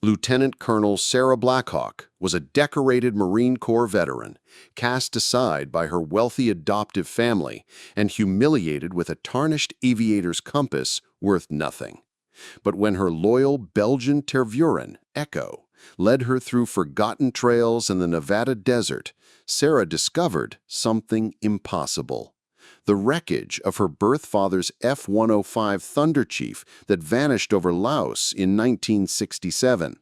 Lieutenant Colonel Sarah Blackhawk was a decorated Marine Corps veteran, cast aside by her wealthy adoptive family and humiliated with a tarnished aviator's compass worth nothing. But when her loyal Belgian Tervuren, Echo, led her through forgotten trails in the Nevada desert, Sarah discovered something impossible. The wreckage of her birth father's F-105 Thunderchief that vanished over Laos in 1967.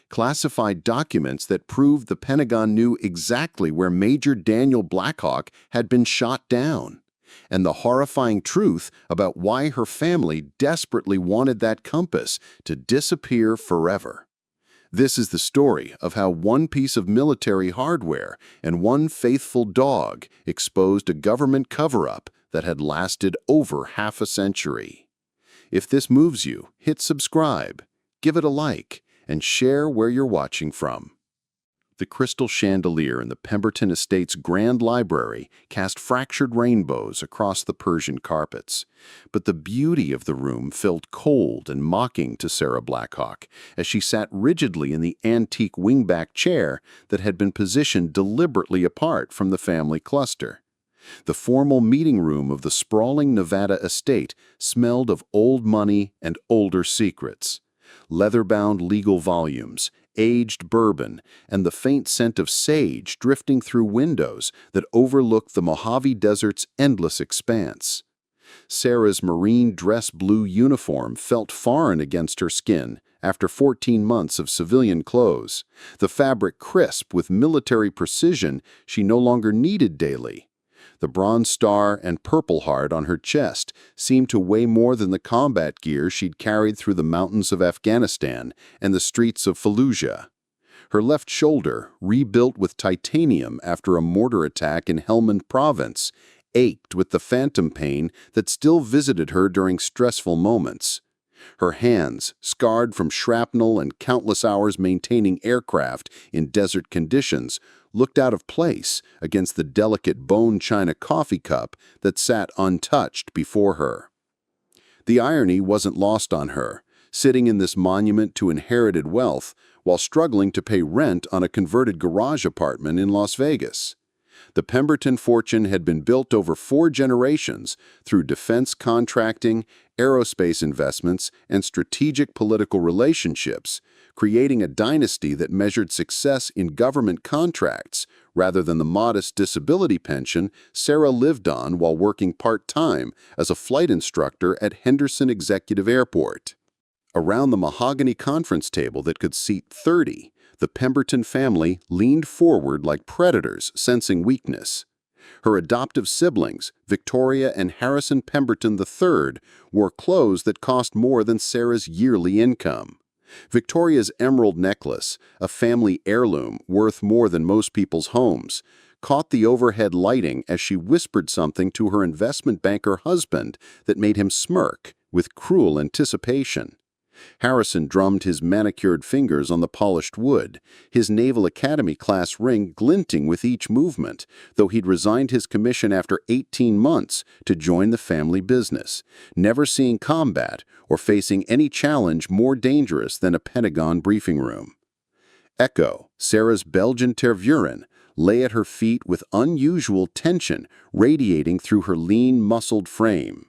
Classified documents that proved the Pentagon knew exactly where Major Daniel Blackhawk had been shot down. And the horrifying truth about why her family desperately wanted that compass to disappear forever. This is the story of how one piece of military hardware and one faithful dog exposed a government cover-up that had lasted over half a century. If this moves you, hit subscribe, give it a like, and share where you're watching from. The crystal chandelier in the Pemberton Estate's Grand Library cast fractured rainbows across the Persian carpets. But the beauty of the room felt cold and mocking to Sarah Blackhawk as she sat rigidly in the antique wingback chair that had been positioned deliberately apart from the family cluster. The formal meeting room of the sprawling Nevada estate smelled of old money and older secrets. Leather-bound legal volumes, aged bourbon, and the faint scent of sage drifting through windows that overlooked the Mojave Desert's endless expanse. Sarah's marine dress blue uniform felt foreign against her skin after 14 months of civilian clothes, the fabric crisp with military precision she no longer needed daily. The Bronze Star and Purple Heart on her chest seemed to weigh more than the combat gear she'd carried through the mountains of Afghanistan and the streets of Fallujah. Her left shoulder, rebuilt with titanium after a mortar attack in Helmand Province, ached with the phantom pain that still visited her during stressful moments. Her hands, scarred from shrapnel and countless hours maintaining aircraft in desert conditions, looked out of place against the delicate bone china coffee cup that sat untouched before her. The irony wasn't lost on her, sitting in this monument to inherited wealth while struggling to pay rent on a converted garage apartment in Las Vegas. The Pemberton fortune had been built over 4 generations through defense contracting, aerospace investments, and strategic political relationships, creating a dynasty that measured success in government contracts rather than the modest disability pension Sarah lived on while working part-time as a flight instructor at Henderson Executive Airport. Around the mahogany conference table that could seat 30, the Pemberton family leaned forward like predators sensing weakness. Her adoptive siblings, Victoria and Harrison Pemberton III, wore clothes that cost more than Sarah's yearly income. Victoria's emerald necklace, a family heirloom worth more than most people's homes, caught the overhead lighting as she whispered something to her investment banker husband that made him smirk with cruel anticipation. Harrison drummed his manicured fingers on the polished wood, his Naval Academy class ring glinting with each movement, though he'd resigned his commission after 18 months to join the family business, never seeing combat or facing any challenge more dangerous than a Pentagon briefing room. Echo, Sarah's Belgian Tervuren, lay at her feet with unusual tension radiating through her lean, muscled frame.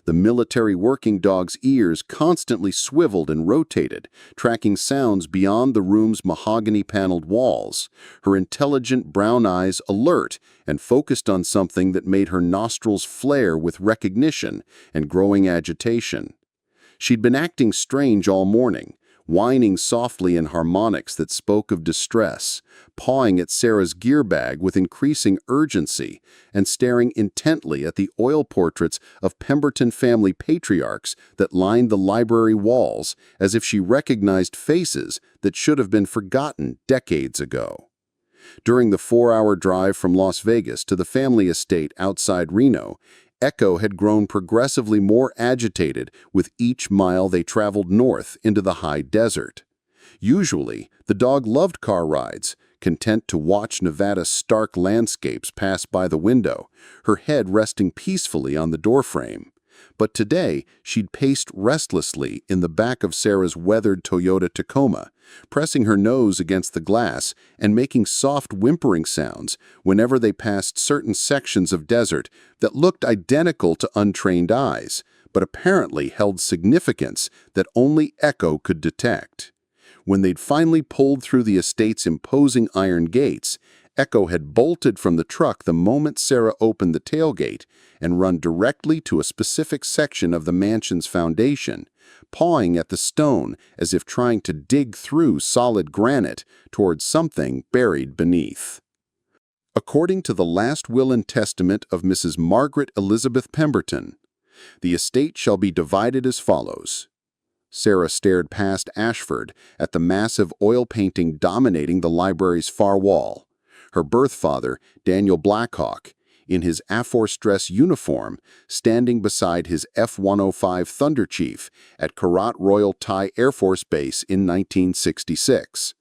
The military working dog's ears constantly swiveled and rotated, tracking sounds beyond the room's mahogany-paneled walls, her intelligent brown eyes alert and focused on something that made her nostrils flare with recognition and growing agitation. She'd been acting strange all morning, whining softly in harmonics that spoke of distress, pawing at Sarah's gear bag with increasing urgency, and staring intently at the oil portraits of Pemberton family patriarchs that lined the library walls as if she recognized faces that should have been forgotten decades ago. During the 4-hour drive from Las Vegas to the family estate outside Reno, Echo had grown progressively more agitated with each mile they traveled north into the high desert. Usually, the dog loved car rides, content to watch Nevada's stark landscapes pass by the window, her head resting peacefully on the doorframe. But today, she'd paced restlessly in the back of Sarah's weathered Toyota Tacoma, pressing her nose against the glass and making soft whimpering sounds whenever they passed certain sections of desert that looked identical to untrained eyes, but apparently held significance that only Echo could detect. When they'd finally pulled through the estate's imposing iron gates, Echo had bolted from the truck the moment Sarah opened the tailgate and run directly to a specific section of the mansion's foundation, pawing at the stone as if trying to dig through solid granite towards something buried beneath. According to the last will and testament of Mrs. Margaret Elizabeth Pemberton, the estate shall be divided as follows. Sarah stared past Ashford at the massive oil painting dominating the library's far wall. Her birth father, Daniel Blackhawk, in his Air Force dress uniform, standing beside his F-105 Thunderchief at Karat Royal Thai Air Force Base in 1966.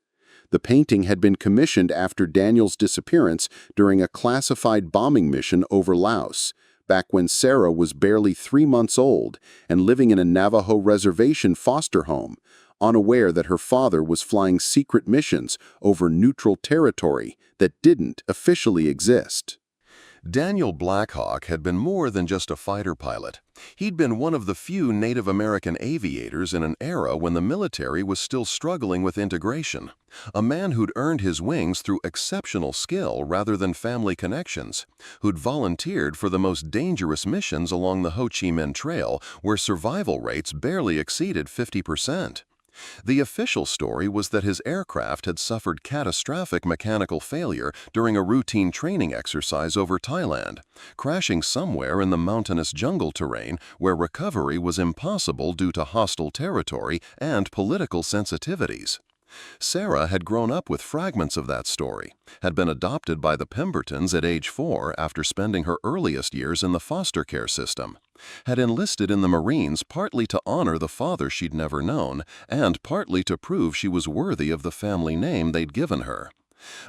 The painting had been commissioned after Daniel's disappearance during a classified bombing mission over Laos, back when Sarah was barely 3 months old and living in a Navajo reservation foster home, unaware that her father was flying secret missions over neutral territory that didn't officially exist. Daniel Blackhawk had been more than just a fighter pilot. He'd been one of the few Native American aviators in an era when the military was still struggling with integration. A man who'd earned his wings through exceptional skill rather than family connections, who'd volunteered for the most dangerous missions along the Ho Chi Minh Trail, where survival rates barely exceeded 50%. The official story was that his aircraft had suffered catastrophic mechanical failure during a routine training exercise over Thailand, crashing somewhere in the mountainous jungle terrain where recovery was impossible due to hostile territory and political sensitivities. Sarah had grown up with fragments of that story, had been adopted by the Pembertons at age 4 after spending her earliest years in the foster care system, had enlisted in the Marines partly to honor the father she'd never known and partly to prove she was worthy of the family name they'd given her.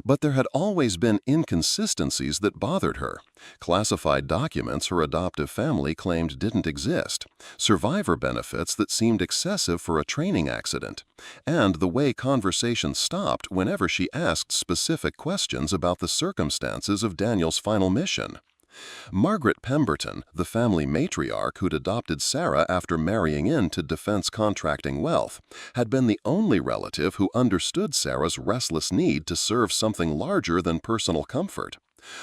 But there had always been inconsistencies that bothered her. Classified documents her adoptive family claimed didn't exist, survivor benefits that seemed excessive for a training accident, and the way conversation stopped whenever she asked specific questions about the circumstances of Daniel's final mission. Margaret Pemberton, the family matriarch who'd adopted Sarah after marrying into defense contracting wealth, had been the only relative who understood Sarah's restless need to serve something larger than personal comfort.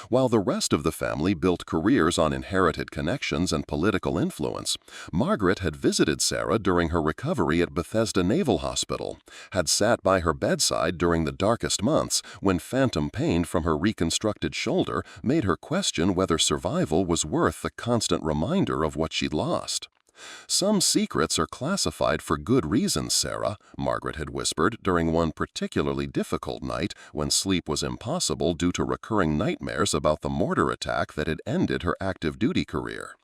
While the rest of the family built careers on inherited connections and political influence, Margaret had visited Sarah during her recovery at Bethesda Naval Hospital, had sat by her bedside during the darkest months when phantom pain from her reconstructed shoulder made her question whether survival was worth the constant reminder of what she'd lost. "Some secrets are classified for good reasons, Sarah," Margaret had whispered during one particularly difficult night when sleep was impossible due to recurring nightmares about the mortar attack that had ended her active duty career.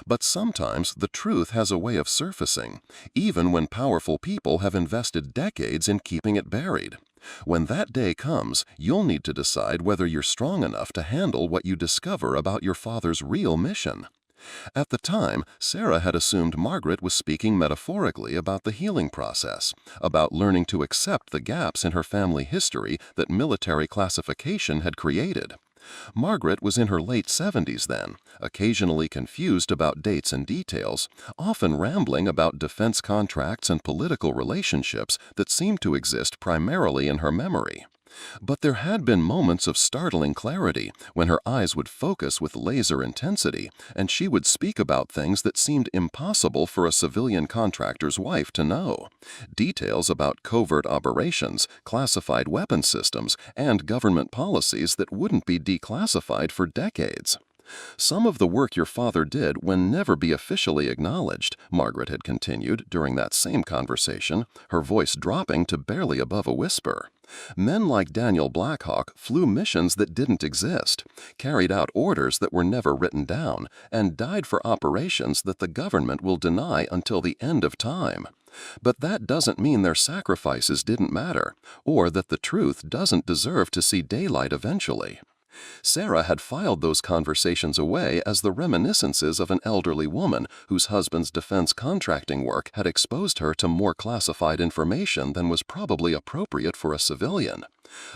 "But sometimes the truth has a way of surfacing, even when powerful people have invested decades in keeping it buried. When that day comes, you'll need to decide whether you're strong enough to handle what you discover about your father's real mission." At the time, Sarah had assumed Margaret was speaking metaphorically about the healing process, about learning to accept the gaps in her family history that military classification had created. Margaret was in her late 70s then, occasionally confused about dates and details, often rambling about defense contracts and political relationships that seemed to exist primarily in her memory. But there had been moments of startling clarity when her eyes would focus with laser intensity and she would speak about things that seemed impossible for a civilian contractor's wife to know. Details about covert operations, classified weapon systems, and government policies that wouldn't be declassified for decades. "Some of the work your father did will never be officially acknowledged," Margaret had continued during that same conversation, her voice dropping to barely above a whisper. "Men like Daniel Blackhawk flew missions that didn't exist, carried out orders that were never written down, and died for operations that the government will deny until the end of time. But that doesn't mean their sacrifices didn't matter, or that the truth doesn't deserve to see daylight eventually." Sarah had filed those conversations away as the reminiscences of an elderly woman whose husband's defense contracting work had exposed her to more classified information than was probably appropriate for a civilian.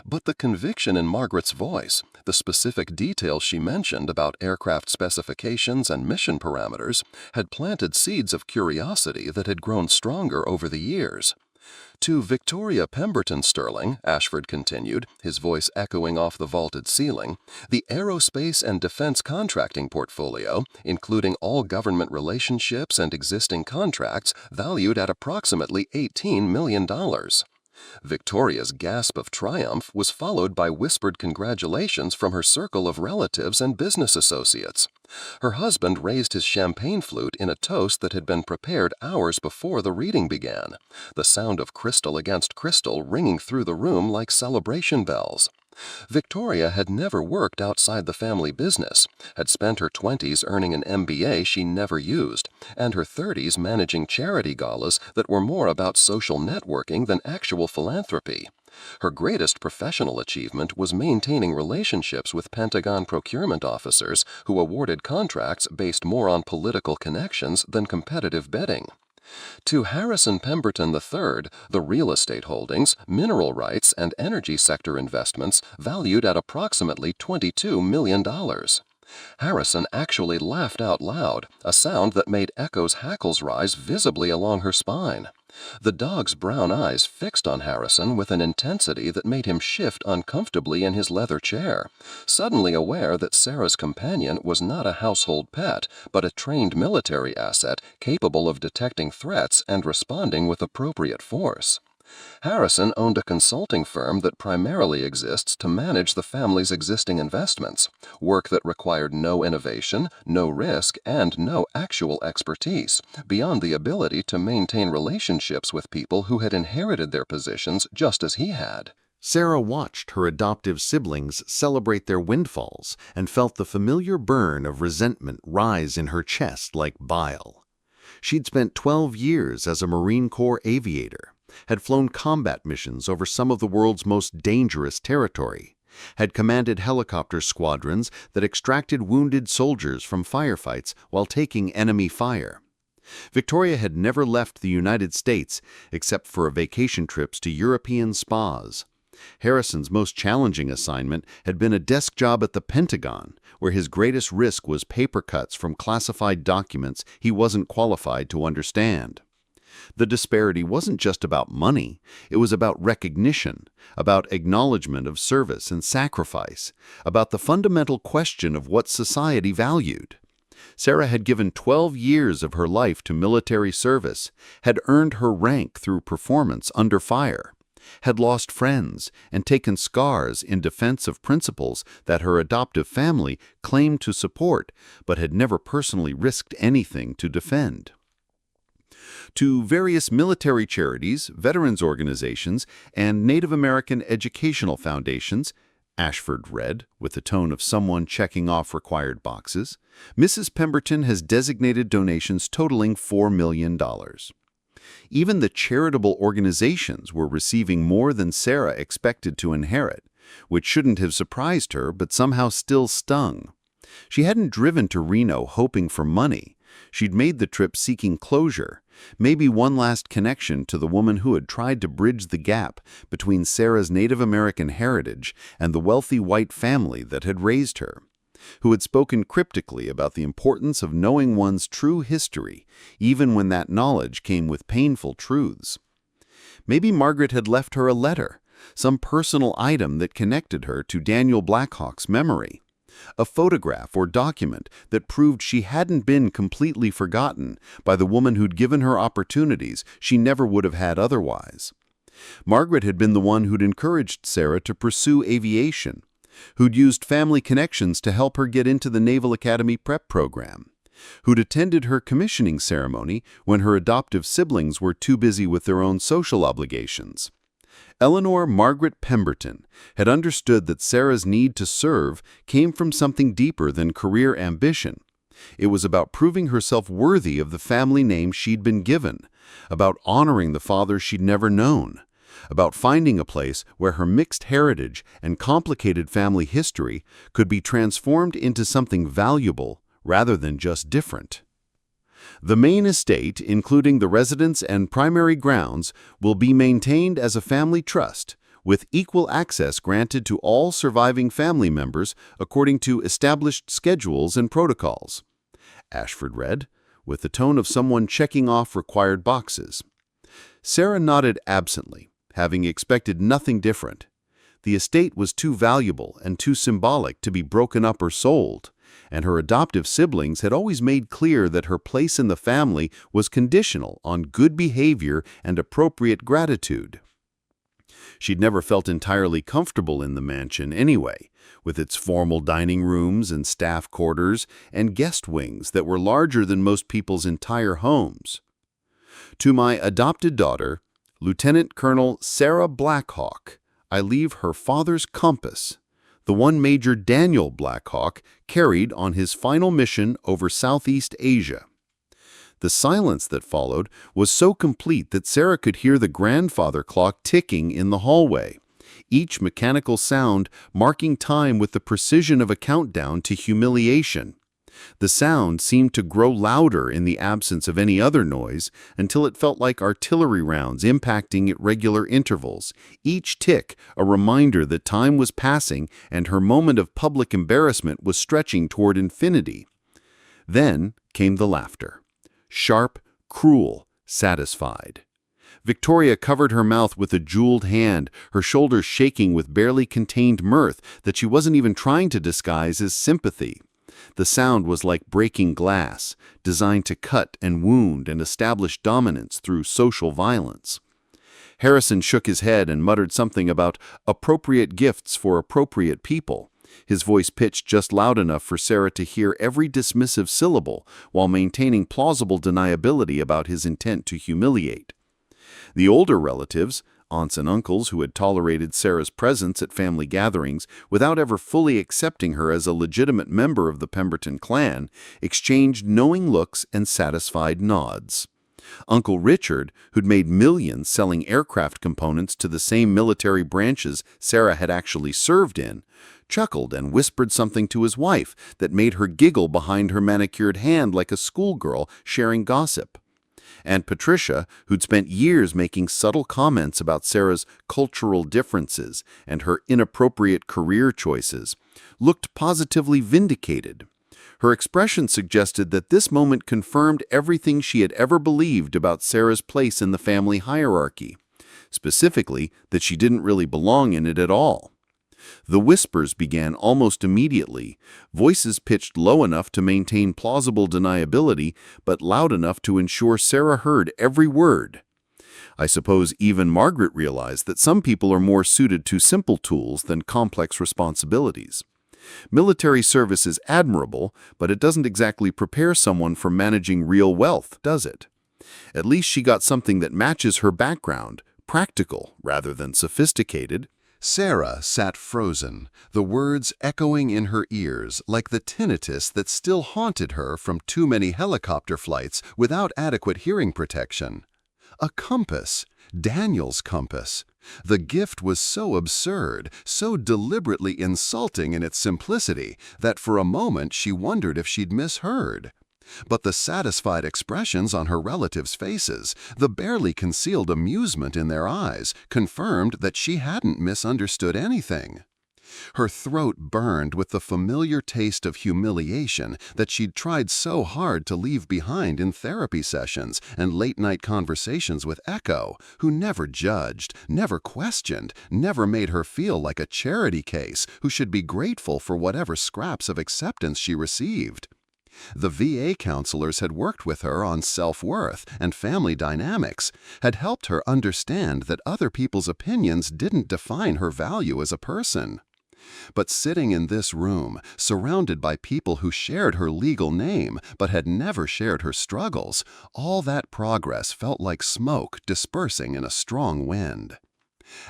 But the conviction in Margaret's voice, the specific details she mentioned about aircraft specifications and mission parameters, had planted seeds of curiosity that had grown stronger over the years. To Victoria Pemberton Sterling, Ashford continued, his voice echoing off the vaulted ceiling, the aerospace and defense contracting portfolio, including all government relationships and existing contracts, valued at approximately $18 million. Victoria's gasp of triumph was followed by whispered congratulations from her circle of relatives and business associates. Her husband raised his champagne flute in a toast that had been prepared hours before the reading began, the sound of crystal against crystal ringing through the room like celebration bells. Victoria had never worked outside the family business, had spent her 20s earning an MBA she never used, and her 30s managing charity galas that were more about social networking than actual philanthropy. Her greatest professional achievement was maintaining relationships with Pentagon procurement officers who awarded contracts based more on political connections than competitive bidding. To Harrison Pemberton III, the real estate holdings, mineral rights, and energy sector investments valued at approximately $22 million. Harrison actually laughed out loud, a sound that made Echo's hackles rise visibly along her spine. The dog's brown eyes fixed on Harrison with an intensity that made him shift uncomfortably in his leather chair, suddenly aware that Sarah's companion was not a household pet, but a trained military asset capable of detecting threats and responding with appropriate force. Harrison owned a consulting firm that primarily exists to manage the family's existing investments, work that required no innovation, no risk, and no actual expertise, beyond the ability to maintain relationships with people who had inherited their positions just as he had. Sarah watched her adoptive siblings celebrate their windfalls and felt the familiar burn of resentment rise in her chest like bile. She'd spent 12 years as a Marine Corps aviator, had flown combat missions over some of the world's most dangerous territory, had commanded helicopter squadrons that extracted wounded soldiers from firefights while taking enemy fire. Victoria had never left the United States except for vacation trips to European spas. Harrison's most challenging assignment had been a desk job at the Pentagon, where his greatest risk was paper cuts from classified documents he wasn't qualified to understand. The disparity wasn't just about money, it was about recognition, about acknowledgement of service and sacrifice, about the fundamental question of what society valued. Sarah had given 12 years of her life to military service, had earned her rank through performance under fire, had lost friends and taken scars in defense of principles that her adoptive family claimed to support but had never personally risked anything to defend. To various military charities, veterans organizations, and Native American educational foundations, Ashford read, with the tone of someone checking off required boxes, Mrs. Pemberton has designated donations totaling $4 million. Even the charitable organizations were receiving more than Sarah expected to inherit, which shouldn't have surprised her but somehow still stung. She hadn't driven to Reno hoping for money. She'd made the trip seeking closure, maybe one last connection to the woman who had tried to bridge the gap between Sarah's Native American heritage and the wealthy white family that had raised her, who had spoken cryptically about the importance of knowing one's true history, even when that knowledge came with painful truths. Maybe Margaret had left her a letter, some personal item that connected her to Daniel Blackhawk's memory. A photograph or document that proved she hadn't been completely forgotten by the woman who'd given her opportunities she never would have had otherwise. Margaret had been the one who'd encouraged Sarah to pursue aviation, who'd used family connections to help her get into the Naval Academy prep program, who'd attended her commissioning ceremony when her adoptive siblings were too busy with their own social obligations. Eleanor Margaret Pemberton had understood that Sarah's need to serve came from something deeper than career ambition. It was about proving herself worthy of the family name she'd been given, about honoring the father she'd never known, about finding a place where her mixed heritage and complicated family history could be transformed into something valuable rather than just different. The main estate, including the residence and primary grounds, will be maintained as a family trust, with equal access granted to all surviving family members according to established schedules and protocols. Ashford read, with the tone of someone checking off required boxes. Sarah nodded absently, having expected nothing different. The estate was too valuable and too symbolic to be broken up or sold, and her adoptive siblings had always made clear that her place in the family was conditional on good behavior and appropriate gratitude. She'd never felt entirely comfortable in the mansion anyway, with its formal dining rooms and staff quarters and guest wings that were larger than most people's entire homes. To my adopted daughter, Lieutenant Colonel Sarah Blackhawk, I leave her father's compass, the one Major Daniel Blackhawk carried on his final mission over Southeast Asia. The silence that followed was so complete that Sarah could hear the grandfather clock ticking in the hallway, each mechanical sound marking time with the precision of a countdown to humiliation. The sound seemed to grow louder in the absence of any other noise until it felt like artillery rounds impacting at regular intervals, each tick a reminder that time was passing and her moment of public embarrassment was stretching toward infinity. Then came the laughter. Sharp, cruel, satisfied. Victoria covered her mouth with a jeweled hand, her shoulders shaking with barely contained mirth that she wasn't even trying to disguise as sympathy. The sound was like breaking glass, designed to cut and wound and establish dominance through social violence. Harrison shook his head and muttered something about appropriate gifts for appropriate people, his voice pitched just loud enough for Sarah to hear every dismissive syllable while maintaining plausible deniability about his intent to humiliate. The older relatives, aunts and uncles who had tolerated Sarah's presence at family gatherings without ever fully accepting her as a legitimate member of the Pemberton clan, exchanged knowing looks and satisfied nods. Uncle Richard, who'd made millions selling aircraft components to the same military branches Sarah had actually served in, chuckled and whispered something to his wife that made her giggle behind her manicured hand like a schoolgirl sharing gossip. Aunt Patricia, who'd spent years making subtle comments about Sarah's cultural differences and her inappropriate career choices, looked positively vindicated. Her expression suggested that this moment confirmed everything she had ever believed about Sarah's place in the family hierarchy, specifically that she didn't really belong in it at all. The whispers began almost immediately, voices pitched low enough to maintain plausible deniability, but loud enough to ensure Sarah heard every word. I suppose even Margaret realized that some people are more suited to simple tools than complex responsibilities. Military service is admirable, but it doesn't exactly prepare someone for managing real wealth, does it? At least she got something that matches her background, practical rather than sophisticated. Sarah sat frozen, the words echoing in her ears like the tinnitus that still haunted her from too many helicopter flights without adequate hearing protection. A compass, Daniel's compass. The gift was so absurd, so deliberately insulting in its simplicity, that for a moment she wondered if she'd misheard. But the satisfied expressions on her relatives' faces, the barely concealed amusement in their eyes, confirmed that she hadn't misunderstood anything. Her throat burned with the familiar taste of humiliation that she'd tried so hard to leave behind in therapy sessions and late-night conversations with Echo, who never judged, never questioned, never made her feel like a charity case who should be grateful for whatever scraps of acceptance she received. The VA counselors had worked with her on self-worth and family dynamics, had helped her understand that other people's opinions didn't define her value as a person. But sitting in this room, surrounded by people who shared her legal name but had never shared her struggles, all that progress felt like smoke dispersing in a strong wind.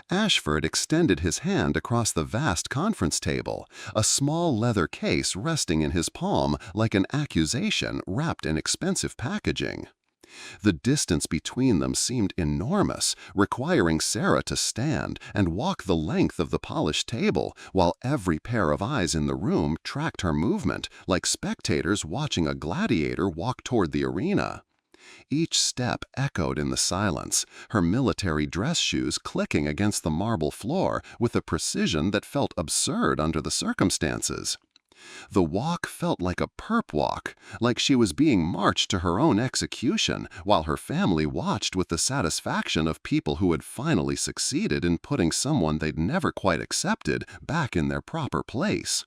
Ashford extended his hand across the vast conference table, a small leather case resting in his palm like an accusation wrapped in expensive packaging. The distance between them seemed enormous, requiring Sarah to stand and walk the length of the polished table, while every pair of eyes in the room tracked her movement, like spectators watching a gladiator walk toward the arena. Each step echoed in the silence, her military dress shoes clicking against the marble floor with a precision that felt absurd under the circumstances. The walk felt like a perp walk, like she was being marched to her own execution, while her family watched with the satisfaction of people who had finally succeeded in putting someone they'd never quite accepted back in their proper place.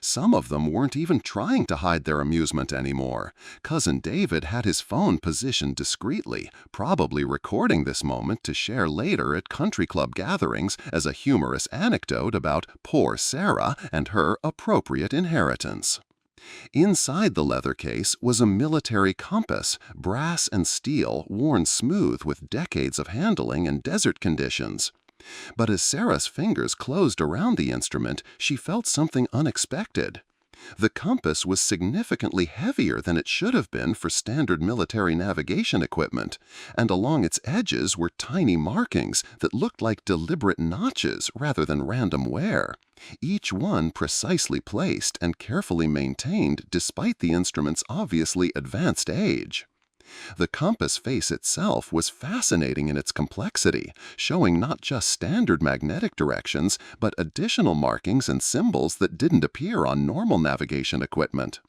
Some of them weren't even trying to hide their amusement anymore. Cousin David had his phone positioned discreetly, probably recording this moment to share later at country club gatherings as a humorous anecdote about poor Sarah and her appropriate inheritance. Inside the leather case was a military compass, brass and steel, worn smooth with decades of handling in desert conditions. But as Sarah's fingers closed around the instrument, she felt something unexpected. The compass was significantly heavier than it should have been for standard military navigation equipment, and along its edges were tiny markings that looked like deliberate notches rather than random wear, each one precisely placed and carefully maintained despite the instrument's obviously advanced age. The compass face itself was fascinating in its complexity, showing not just standard magnetic directions, but additional markings and symbols that didn't appear on normal navigation equipment.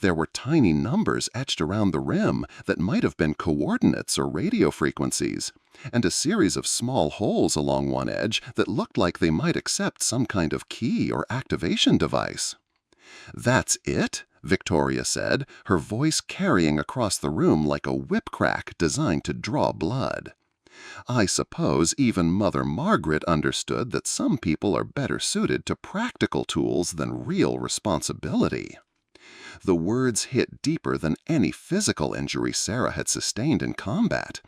There were tiny numbers etched around the rim that might have been coordinates or radio frequencies, and a series of small holes along one edge that looked like they might accept some kind of key or activation device. "That's it?" Victoria said, her voice carrying across the room like a whip crack designed to draw blood. I suppose even Mother Margaret understood that some people are better suited to practical tools than real responsibility. The words hit deeper than any physical injury Sarah had sustained in combat.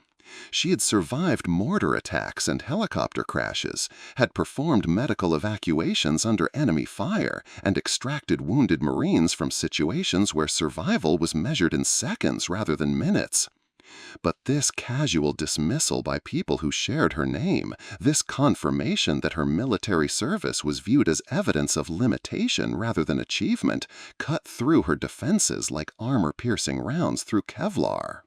She had survived mortar attacks and helicopter crashes, had performed medical evacuations under enemy fire, and extracted wounded Marines from situations where survival was measured in seconds rather than minutes. But this casual dismissal by people who shared her name, this confirmation that her military service was viewed as evidence of limitation rather than achievement, cut through her defenses like armor-piercing rounds through Kevlar.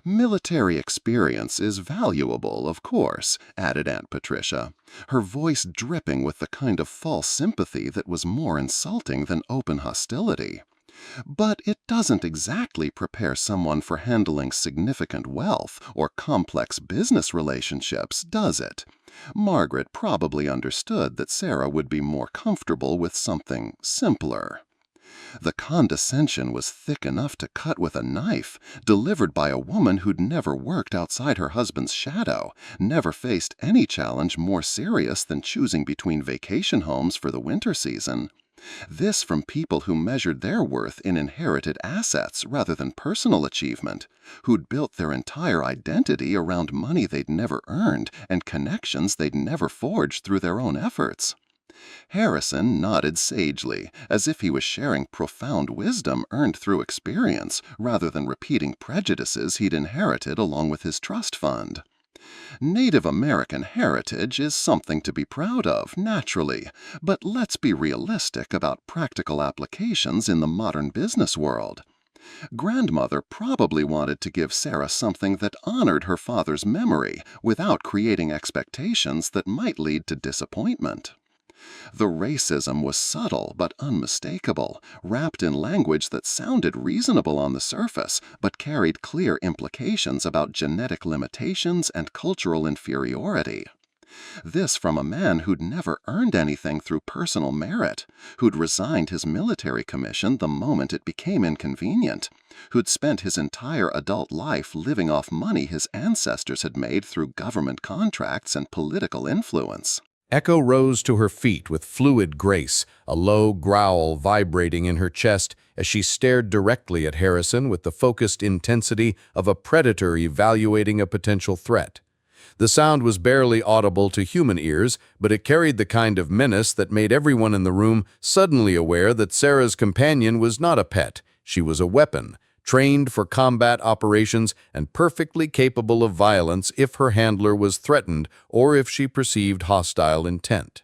"Military experience is valuable, of course," added Aunt Patricia, her voice dripping with the kind of false sympathy that was more insulting than open hostility. "But it doesn't exactly prepare someone for handling significant wealth or complex business relationships, does it? Margaret probably understood that Sarah would be more comfortable with something simpler." The condescension was thick enough to cut with a knife, delivered by a woman who'd never worked outside her husband's shadow, never faced any challenge more serious than choosing between vacation homes for the winter season. This from people who measured their worth in inherited assets rather than personal achievement, who'd built their entire identity around money they'd never earned and connections they'd never forged through their own efforts. Harrison nodded sagely, as if he was sharing profound wisdom earned through experience, rather than repeating prejudices he'd inherited along with his trust fund. "Native American heritage is something to be proud of, naturally, but let's be realistic about practical applications in the modern business world. Grandmother probably wanted to give Sarah something that honored her father's memory without creating expectations that might lead to disappointment." The racism was subtle but unmistakable, wrapped in language that sounded reasonable on the surface, but carried clear implications about genetic limitations and cultural inferiority. This from a man who'd never earned anything through personal merit, who'd resigned his military commission the moment it became inconvenient, who'd spent his entire adult life living off money his ancestors had made through government contracts and political influence. Echo rose to her feet with fluid grace, a low growl vibrating in her chest as she stared directly at Harrison with the focused intensity of a predator evaluating a potential threat. The sound was barely audible to human ears, but it carried the kind of menace that made everyone in the room suddenly aware that Sarah's companion was not a pet. She was a weapon, trained for combat operations and perfectly capable of violence if her handler was threatened or if she perceived hostile intent.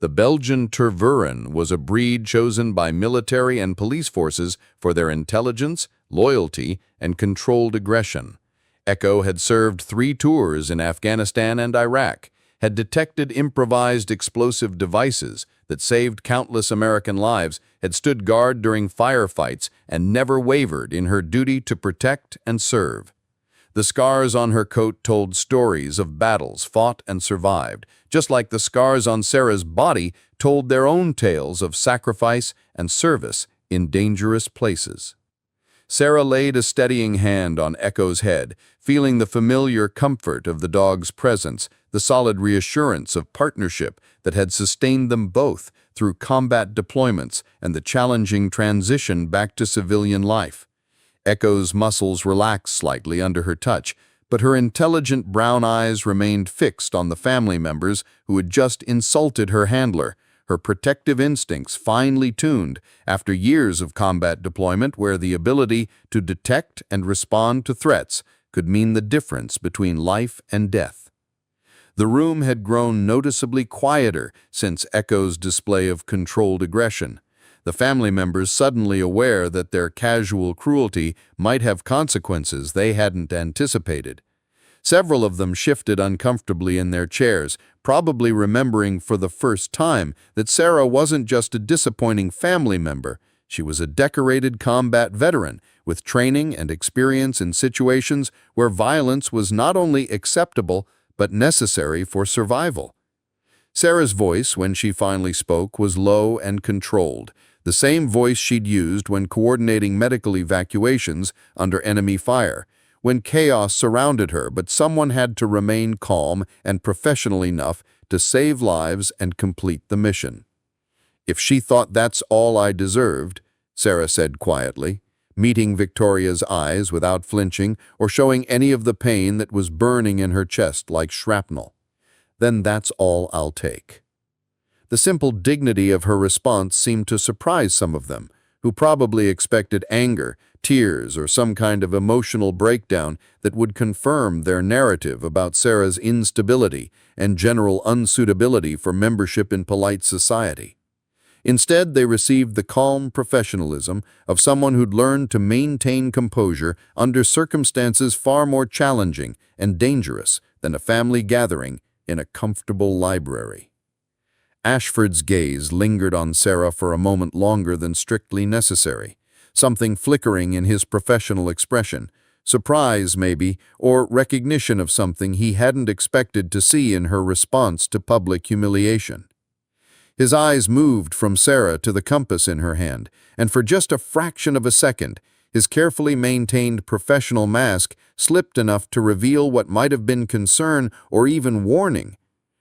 The Belgian Tervuren was a breed chosen by military and police forces for their intelligence, loyalty, and controlled aggression. Echo had served 3 tours in Afghanistan and Iraq, had detected improvised explosive devices that saved countless American lives, had stood guard during firefights, and never wavered in her duty to protect and serve. The scars on her coat told stories of battles fought and survived, just like the scars on Sarah's body told their own tales of sacrifice and service in dangerous places. Sarah laid a steadying hand on Echo's head, feeling the familiar comfort of the dog's presence, the solid reassurance of partnership that had sustained them both through combat deployments and the challenging transition back to civilian life. Echo's muscles relaxed slightly under her touch, but her intelligent brown eyes remained fixed on the family members who had just insulted her handler, her protective instincts finely tuned after years of combat deployment where the ability to detect and respond to threats could mean the difference between life and death. The room had grown noticeably quieter since Echo's display of controlled aggression, the family members suddenly aware that their casual cruelty might have consequences they hadn't anticipated. Several of them shifted uncomfortably in their chairs, probably remembering for the first time that Sarah wasn't just a disappointing family member. She was a decorated combat veteran with training and experience in situations where violence was not only acceptable but necessary for survival. Sarah's voice, when she finally spoke, was low and controlled, the same voice she'd used when coordinating medical evacuations under enemy fire, when chaos surrounded her, but someone had to remain calm and professional enough to save lives and complete the mission. "If she thought that's all I deserved," Sarah said quietly, meeting Victoria's eyes without flinching or showing any of the pain that was burning in her chest like shrapnel, "then that's all I'll take." The simple dignity of her response seemed to surprise some of them, who probably expected anger, tears, or some kind of emotional breakdown that would confirm their narrative about Sarah's instability and general unsuitability for membership in polite society. Instead, they received the calm professionalism of someone who'd learned to maintain composure under circumstances far more challenging and dangerous than a family gathering in a comfortable library. Ashford's gaze lingered on Sarah for a moment longer than strictly necessary, something flickering in his professional expression, surprise maybe, or recognition of something he hadn't expected to see in her response to public humiliation. His eyes moved from Sarah to the compass in her hand, and for just a fraction of a second, his carefully maintained professional mask slipped enough to reveal what might have been concern or even warning,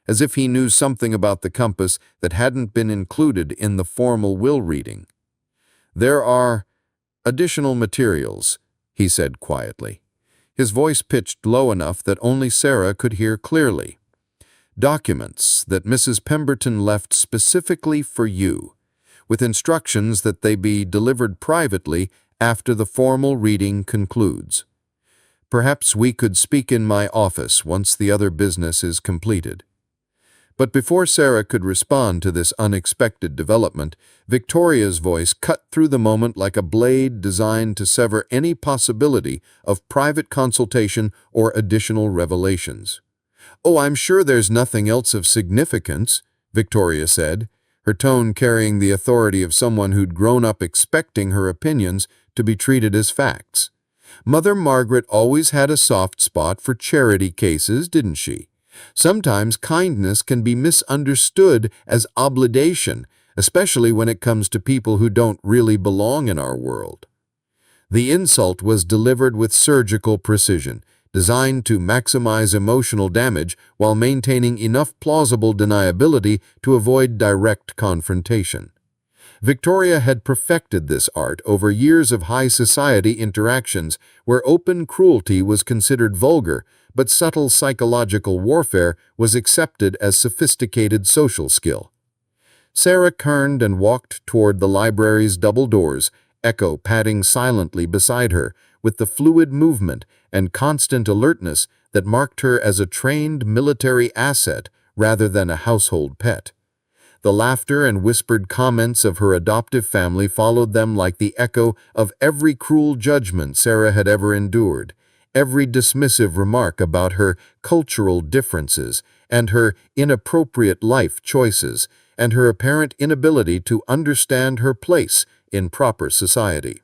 as if he knew something about the compass that hadn't been included in the formal will reading. "There are additional materials," he said quietly, his voice pitched low enough that only Sarah could hear clearly. "Documents that Mrs. Pemberton left specifically for you, with instructions that they be delivered privately after the formal reading concludes. Perhaps we could speak in my office once the other business is completed." But before Sarah could respond to this unexpected development, Victoria's voice cut through the moment like a blade designed to sever any possibility of private consultation or additional revelations. "Oh, I'm sure there's nothing else of significance," Victoria said, her tone carrying the authority of someone who'd grown up expecting her opinions to be treated as facts. "Mother Margaret always had a soft spot for charity cases, didn't she? Sometimes kindness can be misunderstood as obligation, especially when it comes to people who don't really belong in our world." The insult was delivered with surgical precision, designed to maximize emotional damage while maintaining enough plausible deniability to avoid direct confrontation. Victoria had perfected this art over years of high society interactions where open cruelty was considered vulgar, but subtle psychological warfare was accepted as sophisticated social skill. Sarah turned and walked toward the library's double doors, Echo padding silently beside her with the fluid movement and constant alertness that marked her as a trained military asset rather than a household pet. The laughter and whispered comments of her adoptive family followed them like the echo of every cruel judgment Sarah had ever endured, every dismissive remark about her cultural differences and her inappropriate life choices, and her apparent inability to understand her place in proper society.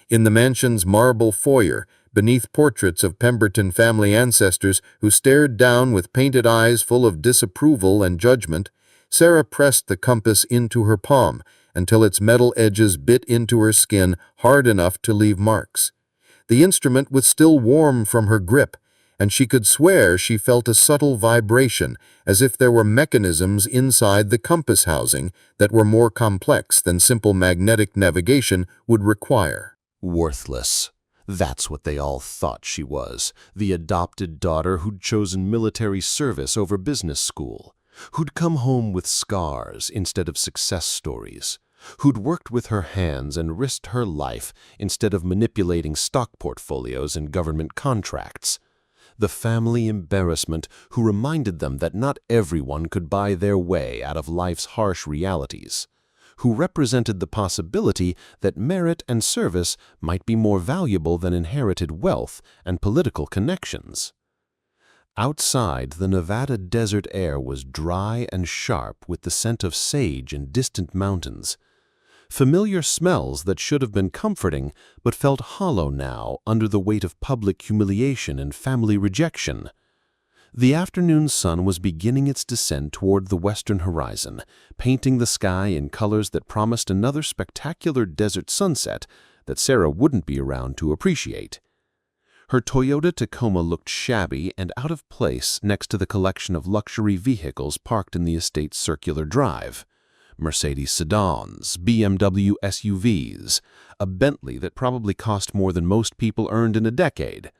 In the mansion's marble foyer, beneath portraits of Pemberton family ancestors who stared down with painted eyes full of disapproval and judgment, Sarah pressed the compass into her palm until its metal edges bit into her skin hard enough to leave marks. The instrument was still warm from her grip, and she could swear she felt a subtle vibration, as if there were mechanisms inside the compass housing that were more complex than simple magnetic navigation would require. Worthless. That's what they all thought she was, the adopted daughter who'd chosen military service over business school, who'd come home with scars instead of success stories, who'd worked with her hands and risked her life instead of manipulating stock portfolios and government contracts. The family embarrassment who reminded them that not everyone could buy their way out of life's harsh realities, who represented the possibility that merit and service might be more valuable than inherited wealth and political connections. Outside, the Nevada desert air was dry and sharp with the scent of sage and distant mountains. Familiar smells that should have been comforting but felt hollow now under the weight of public humiliation and family rejection. The afternoon sun was beginning its descent toward the western horizon, painting the sky in colors that promised another spectacular desert sunset that Sarah wouldn't be around to appreciate. Her Toyota Tacoma looked shabby and out of place next to the collection of luxury vehicles parked in the estate's circular drive. Mercedes sedans, BMW SUVs, a Bentley that probably cost more than most people earned in a decade.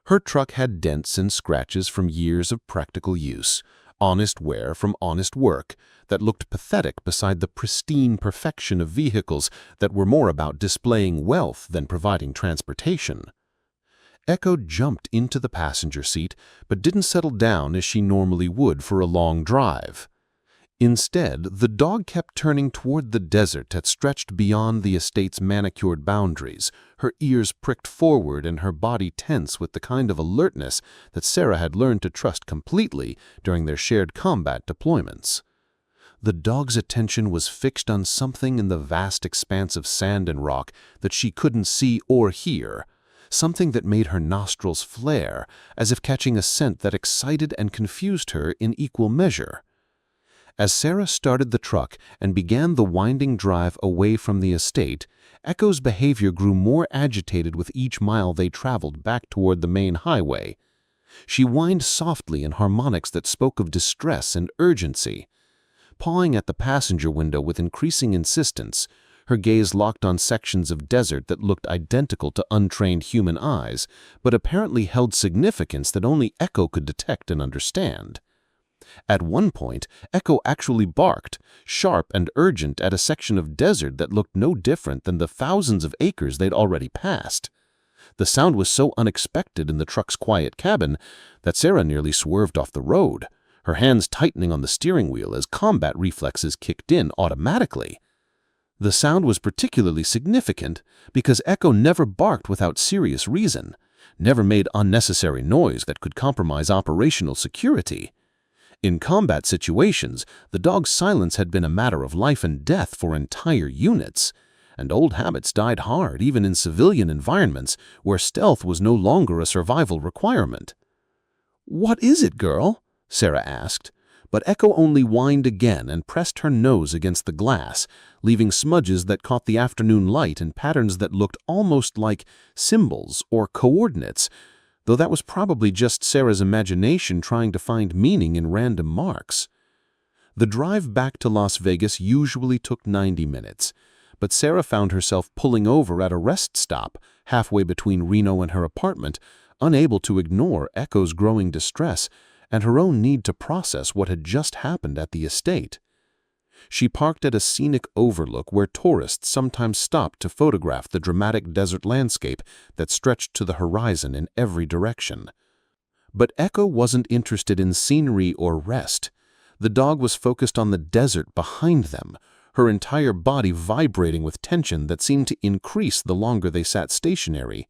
Her truck had dents and scratches from years of practical use, honest wear from honest work, that looked pathetic beside the pristine perfection of vehicles that were more about displaying wealth than providing transportation. Echo jumped into the passenger seat, but didn't settle down as she normally would for a long drive. Instead, the dog kept turning toward the desert that stretched beyond the estate's manicured boundaries, her ears pricked forward and her body tense with the kind of alertness that Sarah had learned to trust completely during their shared combat deployments. The dog's attention was fixed on something in the vast expanse of sand and rock that she couldn't see or hear, something that made her nostrils flare, as if catching a scent that excited and confused her in equal measure. As Sarah started the truck and began the winding drive away from the estate, Echo's behavior grew more agitated with each mile they traveled back toward the main highway. She whined softly in harmonics that spoke of distress and urgency. Pawing at the passenger window with increasing insistence, her gaze locked on sections of desert that looked identical to untrained human eyes, but apparently held significance that only Echo could detect and understand. At one point, Echo actually barked, sharp and urgent, at a section of desert that looked no different than the thousands of acres they'd already passed. The sound was so unexpected in the truck's quiet cabin that Sarah nearly swerved off the road, her hands tightening on the steering wheel as combat reflexes kicked in automatically. The sound was particularly significant because Echo never barked without serious reason, never made unnecessary noise that could compromise operational security. In combat situations, the dog's silence had been a matter of life and death for entire units, and old habits died hard even in civilian environments where stealth was no longer a survival requirement. "What is it, girl?" Sarah asked, but Echo only whined again and pressed her nose against the glass, leaving smudges that caught the afternoon light in patterns that looked almost like symbols or coordinates, though that was probably just Sarah's imagination trying to find meaning in random marks. The drive back to Las Vegas usually took 90 minutes, but Sarah found herself pulling over at a rest stop halfway between Reno and her apartment, unable to ignore Echo's growing distress and her own need to process what had just happened at the estate. She parked at a scenic overlook where tourists sometimes stopped to photograph the dramatic desert landscape that stretched to the horizon in every direction. But Echo wasn't interested in scenery or rest. The dog was focused on the desert behind them, her entire body vibrating with tension that seemed to increase the longer they sat stationary.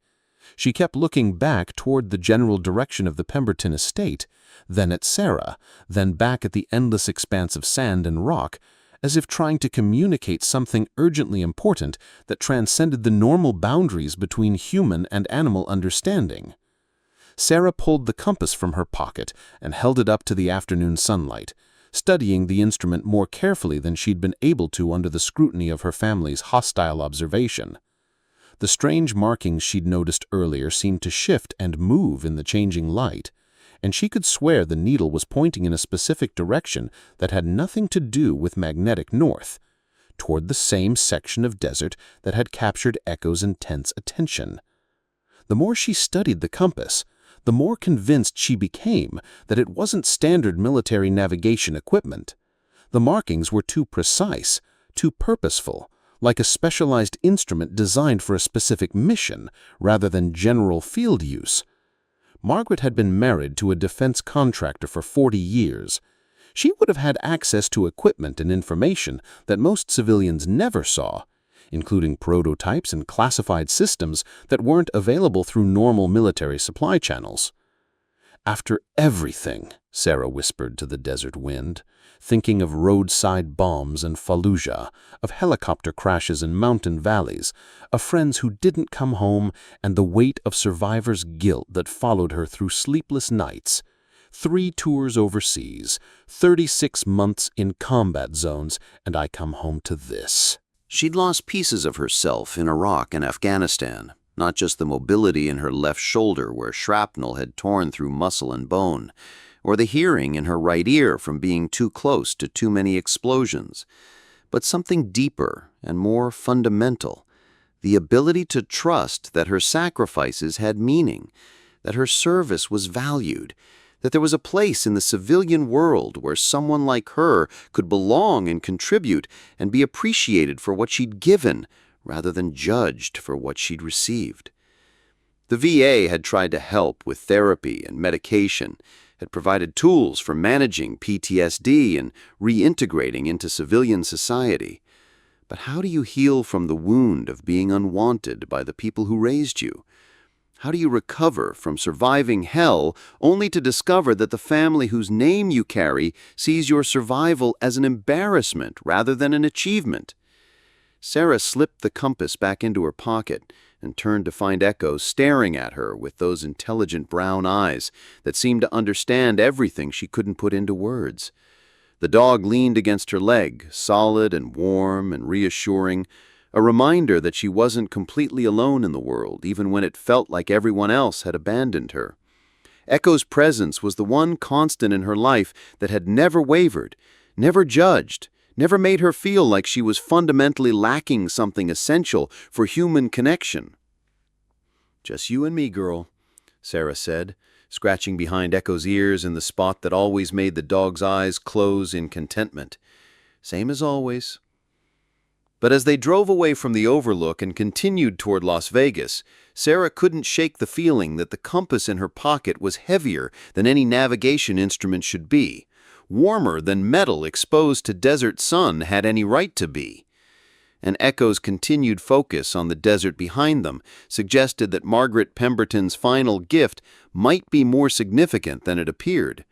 She kept looking back toward the general direction of the Pemberton estate, then at Sarah, then back at the endless expanse of sand and rock, as if trying to communicate something urgently important that transcended the normal boundaries between human and animal understanding. Sarah pulled the compass from her pocket and held it up to the afternoon sunlight, studying the instrument more carefully than she'd been able to under the scrutiny of her family's hostile observation. The strange markings she'd noticed earlier seemed to shift and move in the changing light, and she could swear the needle was pointing in a specific direction that had nothing to do with magnetic north, toward the same section of desert that had captured Echo's intense attention. The more she studied the compass, the more convinced she became that it wasn't standard military navigation equipment. The markings were too precise, too purposeful, like a specialized instrument designed for a specific mission rather than general field use. Margaret had been married to a defense contractor for 40 years. She would have had access to equipment and information that most civilians never saw, including prototypes and classified systems that weren't available through normal military supply channels. "After everything," Sarah whispered to the desert wind, thinking of roadside bombs in Fallujah, of helicopter crashes in mountain valleys, of friends who didn't come home, and the weight of survivor's guilt that followed her through sleepless nights. 3 tours overseas, 36 months in combat zones, and I come home to this. She'd lost pieces of herself in Iraq and Afghanistan, not just the mobility in her left shoulder where shrapnel had torn through muscle and bone, or the hearing in her right ear from being too close to too many explosions, but something deeper and more fundamental, the ability to trust that her sacrifices had meaning, that her service was valued, that there was a place in the civilian world where someone like her could belong and contribute and be appreciated for what she'd given rather than judged for what she'd received. The VA had tried to help with therapy and medication, had provided tools for managing PTSD and reintegrating into civilian society. But how do you heal from the wound of being unwanted by the people who raised you? How do you recover from surviving hell only to discover that the family whose name you carry sees your survival as an embarrassment rather than an achievement? Sarah slipped the compass back into her pocket and turned to find Echo staring at her with those intelligent brown eyes that seemed to understand everything she couldn't put into words. The dog leaned against her leg, solid and warm and reassuring, a reminder that she wasn't completely alone in the world, even when it felt like everyone else had abandoned her. Echo's presence was the one constant in her life that had never wavered, never judged, never made her feel like she was fundamentally lacking something essential for human connection. "Just you and me, girl," Sarah said, scratching behind Echo's ears in the spot that always made the dog's eyes close in contentment. "Same as always." But as they drove away from the overlook and continued toward Las Vegas, Sarah couldn't shake the feeling that the compass in her pocket was heavier than any navigation instrument should be, warmer than metal exposed to desert sun had any right to be. And Echo's continued focus on the desert behind them suggested that Margaret Pemberton's final gift might be more significant than it appeared,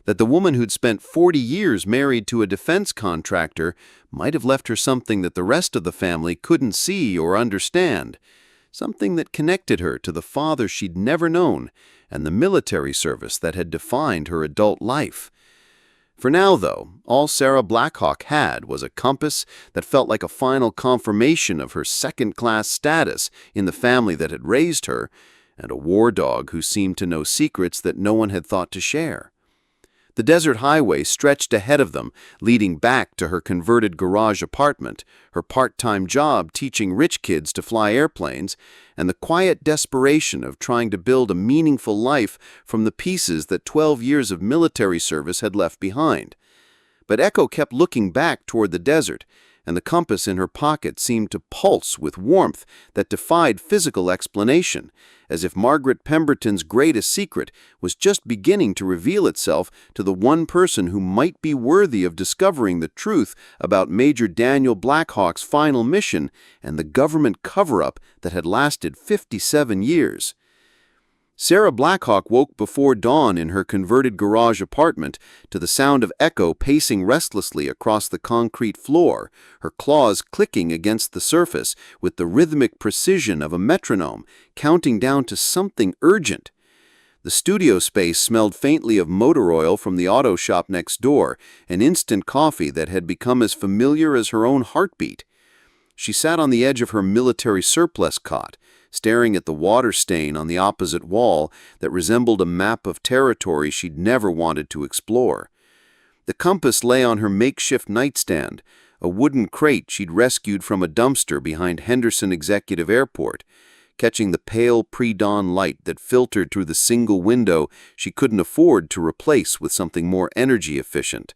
that the woman who'd spent 40 years married to a defense contractor might have left her something that the rest of the family couldn't see or understand, something that connected her to the father she'd never known and the military service that had defined her adult life. For now, though, all Sarah Blackhawk had was a compass that felt like a final confirmation of her second-class status in the family that had raised her, and a war dog who seemed to know secrets that no one had thought to share. The desert highway stretched ahead of them, leading back to her converted garage apartment, her part-time job teaching rich kids to fly airplanes, and the quiet desperation of trying to build a meaningful life from the pieces that 12 years of military service had left behind. But Echo kept looking back toward the desert, and the compass in her pocket seemed to pulse with warmth that defied physical explanation, as if Margaret Pemberton's greatest secret was just beginning to reveal itself to the one person who might be worthy of discovering the truth about Major Daniel Blackhawk's final mission and the government cover-up that had lasted 57 years. Sarah Blackhawk woke before dawn in her converted garage apartment to the sound of Echo pacing restlessly across the concrete floor, her claws clicking against the surface with the rhythmic precision of a metronome, counting down to something urgent. The studio space smelled faintly of motor oil from the auto shop next door, and instant coffee that had become as familiar as her own heartbeat. She sat on the edge of her military surplus cot, staring at the water stain on the opposite wall that resembled a map of territory she'd never wanted to explore. The compass lay on her makeshift nightstand, a wooden crate she'd rescued from a dumpster behind Henderson Executive Airport, catching the pale pre-dawn light that filtered through the single window she couldn't afford to replace with something more energy efficient.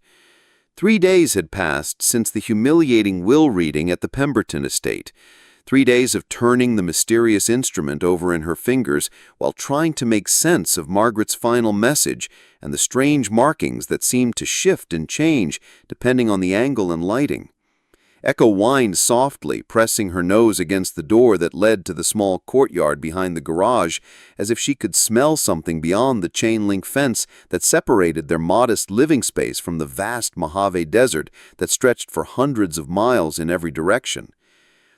3 days had passed since the humiliating will reading at the Pemberton estate. 3 days of turning the mysterious instrument over in her fingers while trying to make sense of Margaret's final message and the strange markings that seemed to shift and change depending on the angle and lighting. Echo whined softly, pressing her nose against the door that led to the small courtyard behind the garage, as if she could smell something beyond the chain-link fence that separated their modest living space from the vast Mojave Desert that stretched for hundreds of miles in every direction.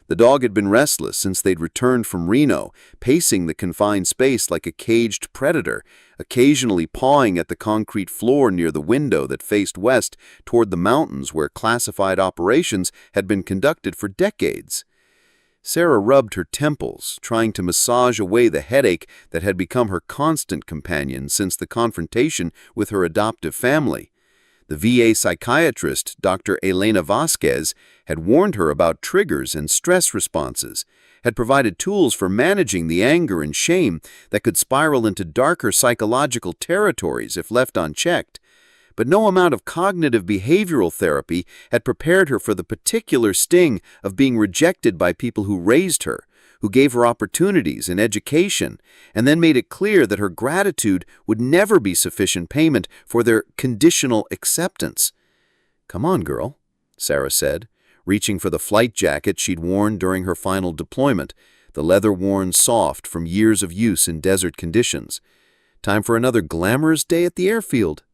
The dog had been restless since they'd returned from Reno, pacing the confined space like a caged predator, occasionally pawing at the concrete floor near the window that faced west toward the mountains where classified operations had been conducted for decades. Sarah rubbed her temples, trying to massage away the headache that had become her constant companion since the confrontation with her adoptive family. The VA psychiatrist, Dr. Elena Vasquez, had warned her about triggers and stress responses, had provided tools for managing the anger and shame that could spiral into darker psychological territories if left unchecked. But no amount of cognitive behavioral therapy had prepared her for the particular sting of being rejected by people who raised her, who gave her opportunities and education, and then made it clear that her gratitude would never be sufficient payment for their conditional acceptance. "Come on, girl," Sarah said, reaching for the flight jacket she'd worn during her final deployment, the leather worn soft from years of use in desert conditions. "Time for another glamorous day at the airfield."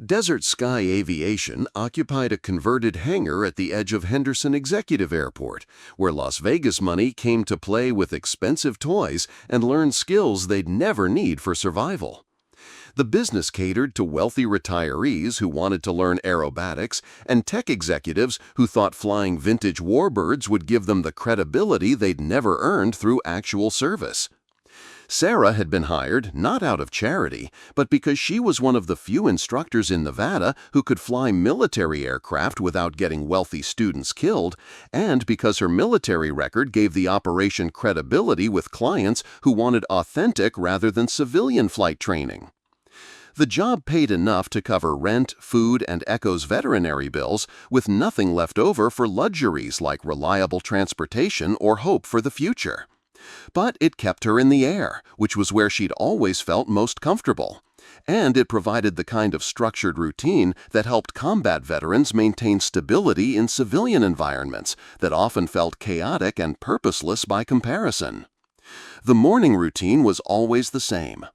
Desert Sky Aviation occupied a converted hangar at the edge of Henderson Executive Airport, where Las Vegas money came to play with expensive toys and learn skills they'd never need for survival. The business catered to wealthy retirees who wanted to learn aerobatics and tech executives who thought flying vintage warbirds would give them the credibility they'd never earned through actual service. Sarah had been hired not out of charity, but because she was one of the few instructors in Nevada who could fly military aircraft without getting wealthy students killed, and because her military record gave the operation credibility with clients who wanted authentic rather than civilian flight training. The job paid enough to cover rent, food, and Echo's veterinary bills, with nothing left over for luxuries like reliable transportation or hope for the future. But it kept her in the air, which was where she'd always felt most comfortable. And it provided the kind of structured routine that helped combat veterans maintain stability in civilian environments that often felt chaotic and purposeless by comparison. The morning routine was always the same.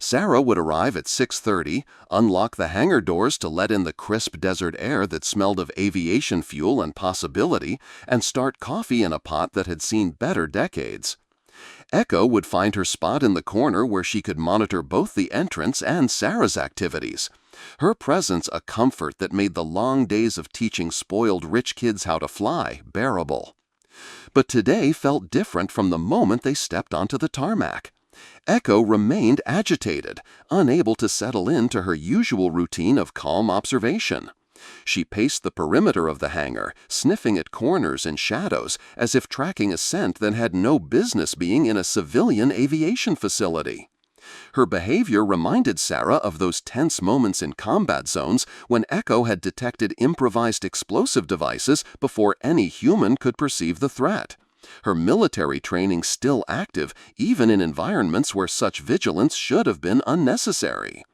Sarah would arrive at 6:30, unlock the hangar doors to let in the crisp desert air that smelled of aviation fuel and possibility, and start coffee in a pot that had seen better decades. Echo would find her spot in the corner where she could monitor both the entrance and Sarah's activities. Her presence a comfort that made the long days of teaching spoiled rich kids how to fly bearable. But today felt different from the moment they stepped onto the tarmac. Echo remained agitated, unable to settle into her usual routine of calm observation. She paced the perimeter of the hangar, sniffing at corners and shadows as if tracking a scent that had no business being in a civilian aviation facility. Her behavior reminded Sarah of those tense moments in combat zones when Echo had detected improvised explosive devices before any human could perceive the threat. Her military training still active, even in environments where such vigilance should have been unnecessary.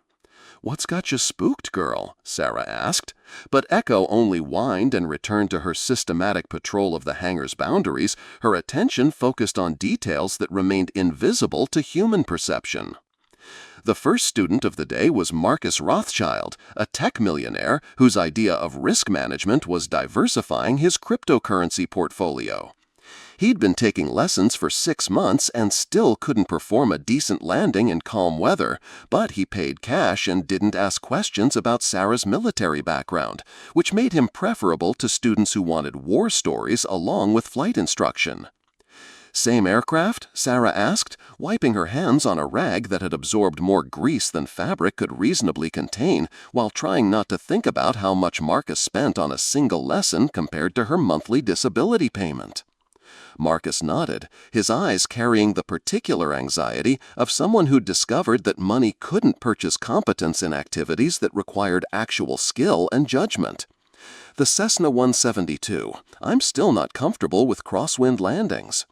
"What's got you spooked, girl?" Sarah asked. But Echo only whined and returned to her systematic patrol of the hangar's boundaries, her attention focused on details that remained invisible to human perception. The first student of the day was Marcus Rothschild, a tech millionaire whose idea of risk management was diversifying his cryptocurrency portfolio. He'd been taking lessons for 6 months and still couldn't perform a decent landing in calm weather, but he paid cash and didn't ask questions about Sarah's military background, which made him preferable to students who wanted war stories along with flight instruction. "Same aircraft?" Sarah asked, wiping her hands on a rag that had absorbed more grease than fabric could reasonably contain, while trying not to think about how much Marcus spent on a single lesson compared to her monthly disability payment. Marcus nodded, his eyes carrying the particular anxiety of someone who'd discovered that money couldn't purchase competence in activities that required actual skill and judgment. "The Cessna 172. I'm still not comfortable with crosswind landings."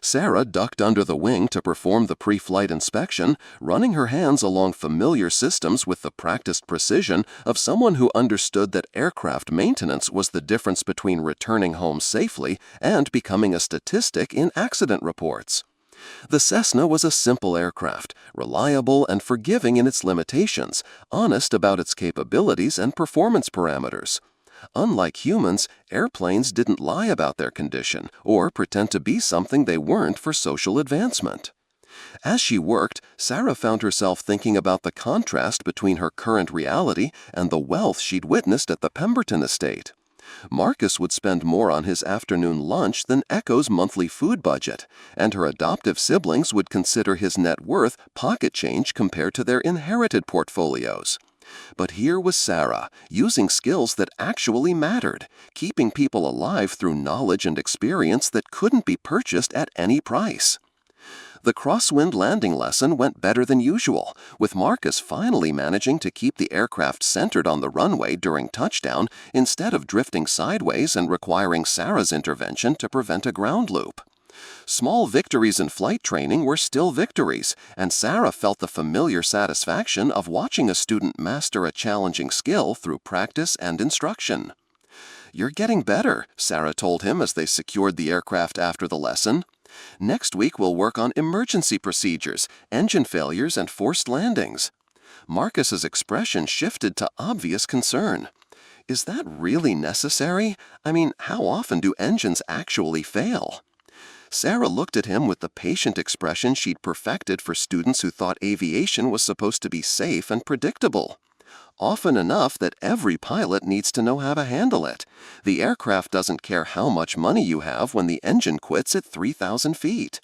Sarah ducked under the wing to perform the pre-flight inspection, running her hands along familiar systems with the practiced precision of someone who understood that aircraft maintenance was the difference between returning home safely and becoming a statistic in accident reports. The Cessna was a simple aircraft, reliable and forgiving in its limitations, honest about its capabilities and performance parameters. Unlike humans, airplanes didn't lie about their condition or pretend to be something they weren't for social advancement. As she worked, Sarah found herself thinking about the contrast between her current reality and the wealth she'd witnessed at the Pemberton estate. Marcus would spend more on his afternoon lunch than Echo's monthly food budget, and her adoptive siblings would consider his net worth pocket change compared to their inherited portfolios. But here was Sarah, using skills that actually mattered, keeping people alive through knowledge and experience that couldn't be purchased at any price. The crosswind landing lesson went better than usual, with Marcus finally managing to keep the aircraft centered on the runway during touchdown instead of drifting sideways and requiring Sarah's intervention to prevent a ground loop. Small victories in flight training were still victories, and Sarah felt the familiar satisfaction of watching a student master a challenging skill through practice and instruction. "You're getting better," Sarah told him as they secured the aircraft after the lesson. "Next week we'll work on emergency procedures, engine failures, and forced landings." Marcus's expression shifted to obvious concern. "Is that really necessary? I mean, how often do engines actually fail?" Sarah looked at him with the patient expression she'd perfected for students who thought aviation was supposed to be safe and predictable. "Often enough that every pilot needs to know how to handle it. The aircraft doesn't care how much money you have when the engine quits at 3,000 feet.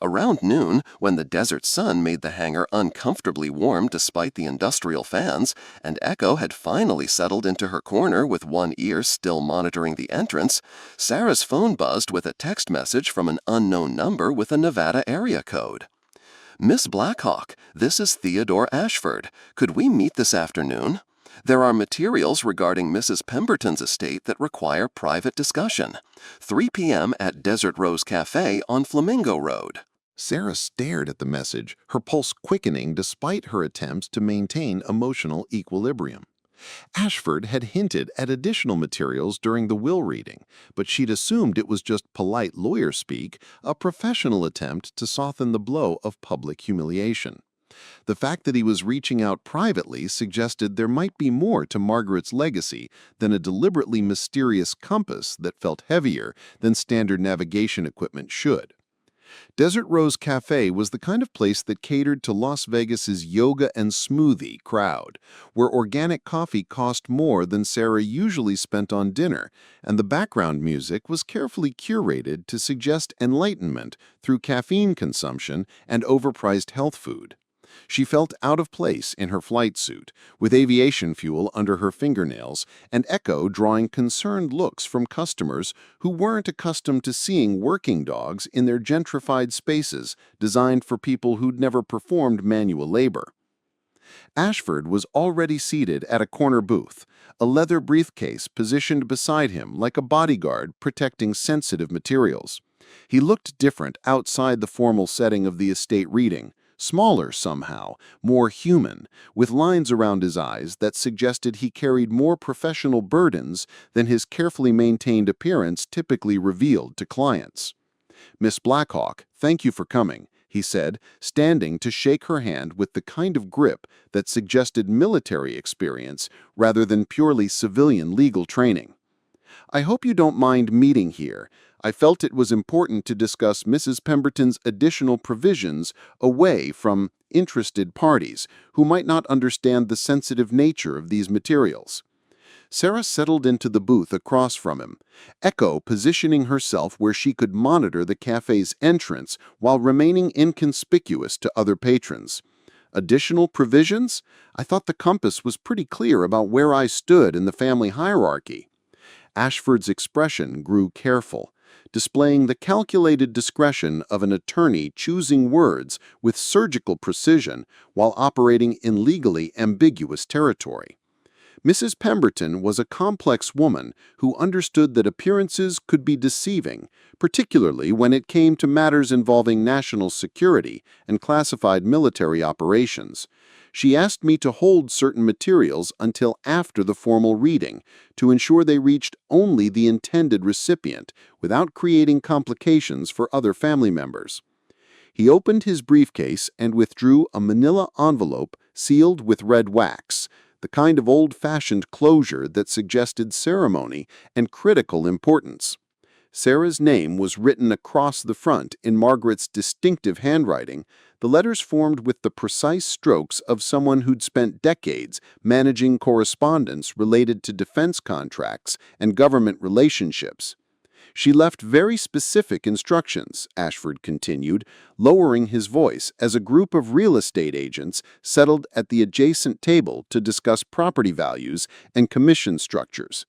Around noon, when the desert sun made the hangar uncomfortably warm despite the industrial fans, and Echo had finally settled into her corner with one ear still monitoring the entrance, Sarah's phone buzzed with a text message from an unknown number with a Nevada area code. "Miss Blackhawk, this is Theodore Ashford. Could we meet this afternoon? There are materials regarding Mrs. Pemberton's estate that require private discussion. 3 p.m. at Desert Rose Cafe on Flamingo Road." Sarah stared at the message, her pulse quickening despite her attempts to maintain emotional equilibrium. Ashford had hinted at additional materials during the will reading, but she'd assumed it was just polite lawyer speak, a professional attempt to soften the blow of public humiliation. The fact that he was reaching out privately suggested there might be more to Margaret's legacy than a deliberately mysterious compass that felt heavier than standard navigation equipment should. Desert Rose Cafe was the kind of place that catered to Las Vegas's yoga and smoothie crowd, where organic coffee cost more than Sarah usually spent on dinner, and the background music was carefully curated to suggest enlightenment through caffeine consumption and overpriced health food. She felt out of place in her flight suit, with aviation fuel under her fingernails, and Echo drawing concerned looks from customers who weren't accustomed to seeing working dogs in their gentrified spaces designed for people who'd never performed manual labor. Ashford was already seated at a corner booth, a leather briefcase positioned beside him like a bodyguard protecting sensitive materials. He looked different outside the formal setting of the estate reading, smaller somehow, more human, with lines around his eyes that suggested he carried more professional burdens than his carefully maintained appearance typically revealed to clients. "Miss Blackhawk, thank you for coming," he said, standing to shake her hand with the kind of grip that suggested military experience rather than purely civilian legal training. "I hope you don't mind meeting here. I felt it was important to discuss Mrs. Pemberton's additional provisions away from interested parties who might not understand the sensitive nature of these materials." Sarah settled into the booth across from him, Echo positioning herself where she could monitor the cafe's entrance while remaining inconspicuous to other patrons. "Additional provisions? I thought the compass was pretty clear about where I stood in the family hierarchy." Ashford's expression grew careful, displaying the calculated discretion of an attorney choosing words with surgical precision while operating in legally ambiguous territory. Mrs. Pemberton was a complex woman who understood that appearances could be deceiving, particularly when it came to matters involving national security and classified military operations. She asked me to hold certain materials until after the formal reading to ensure they reached only the intended recipient without creating complications for other family members. He opened his briefcase and withdrew a manila envelope sealed with red wax, the kind of old-fashioned closure that suggested ceremony and critical importance. Sarah's name was written across the front in Margaret's distinctive handwriting, the letters formed with the precise strokes of someone who'd spent decades managing correspondence related to defense contracts and government relationships. "She left very specific instructions," Ashford continued, lowering his voice as a group of real estate agents settled at the adjacent table to discuss property values and commission structures.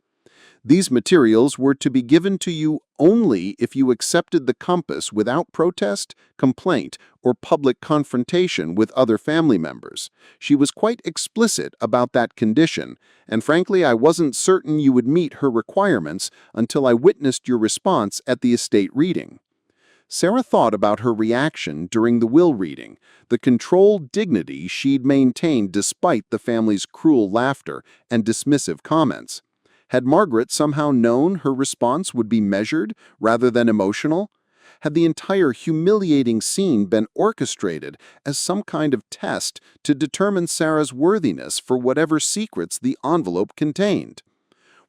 "These materials were to be given to you only if you accepted the compass without protest, complaint, or public confrontation with other family members. She was quite explicit about that condition, and frankly I wasn't certain you would meet her requirements until I witnessed your response at the estate reading." Sarah thought about her reaction during the will reading, the controlled dignity she'd maintained despite the family's cruel laughter and dismissive comments. Had Margaret somehow known her response would be measured rather than emotional? Had the entire humiliating scene been orchestrated as some kind of test to determine Sarah's worthiness for whatever secrets the envelope contained?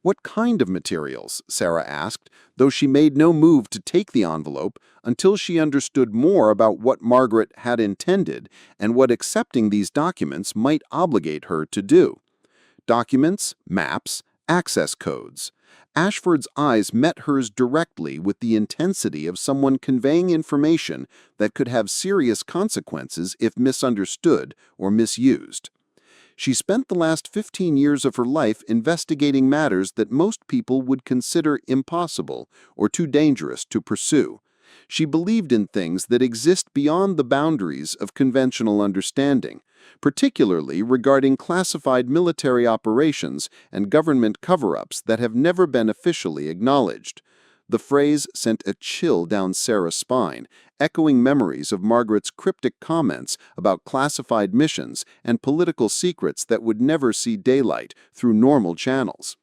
"What kind of materials?" Sarah asked, though she made no move to take the envelope until she understood more about what Margaret had intended and what accepting these documents might obligate her to do. "Documents, maps, access codes." Ashford's eyes met hers directly with the intensity of someone conveying information that could have serious consequences if misunderstood or misused. She spent the last 15 years of her life investigating matters that most people would consider impossible or too dangerous to pursue. She believed in things that exist beyond the boundaries of conventional understanding, particularly regarding classified military operations and government cover-ups that have never been officially acknowledged. The phrase sent a chill down Sarah's spine, echoing memories of Margaret's cryptic comments about classified missions and political secrets that would never see daylight through normal channels.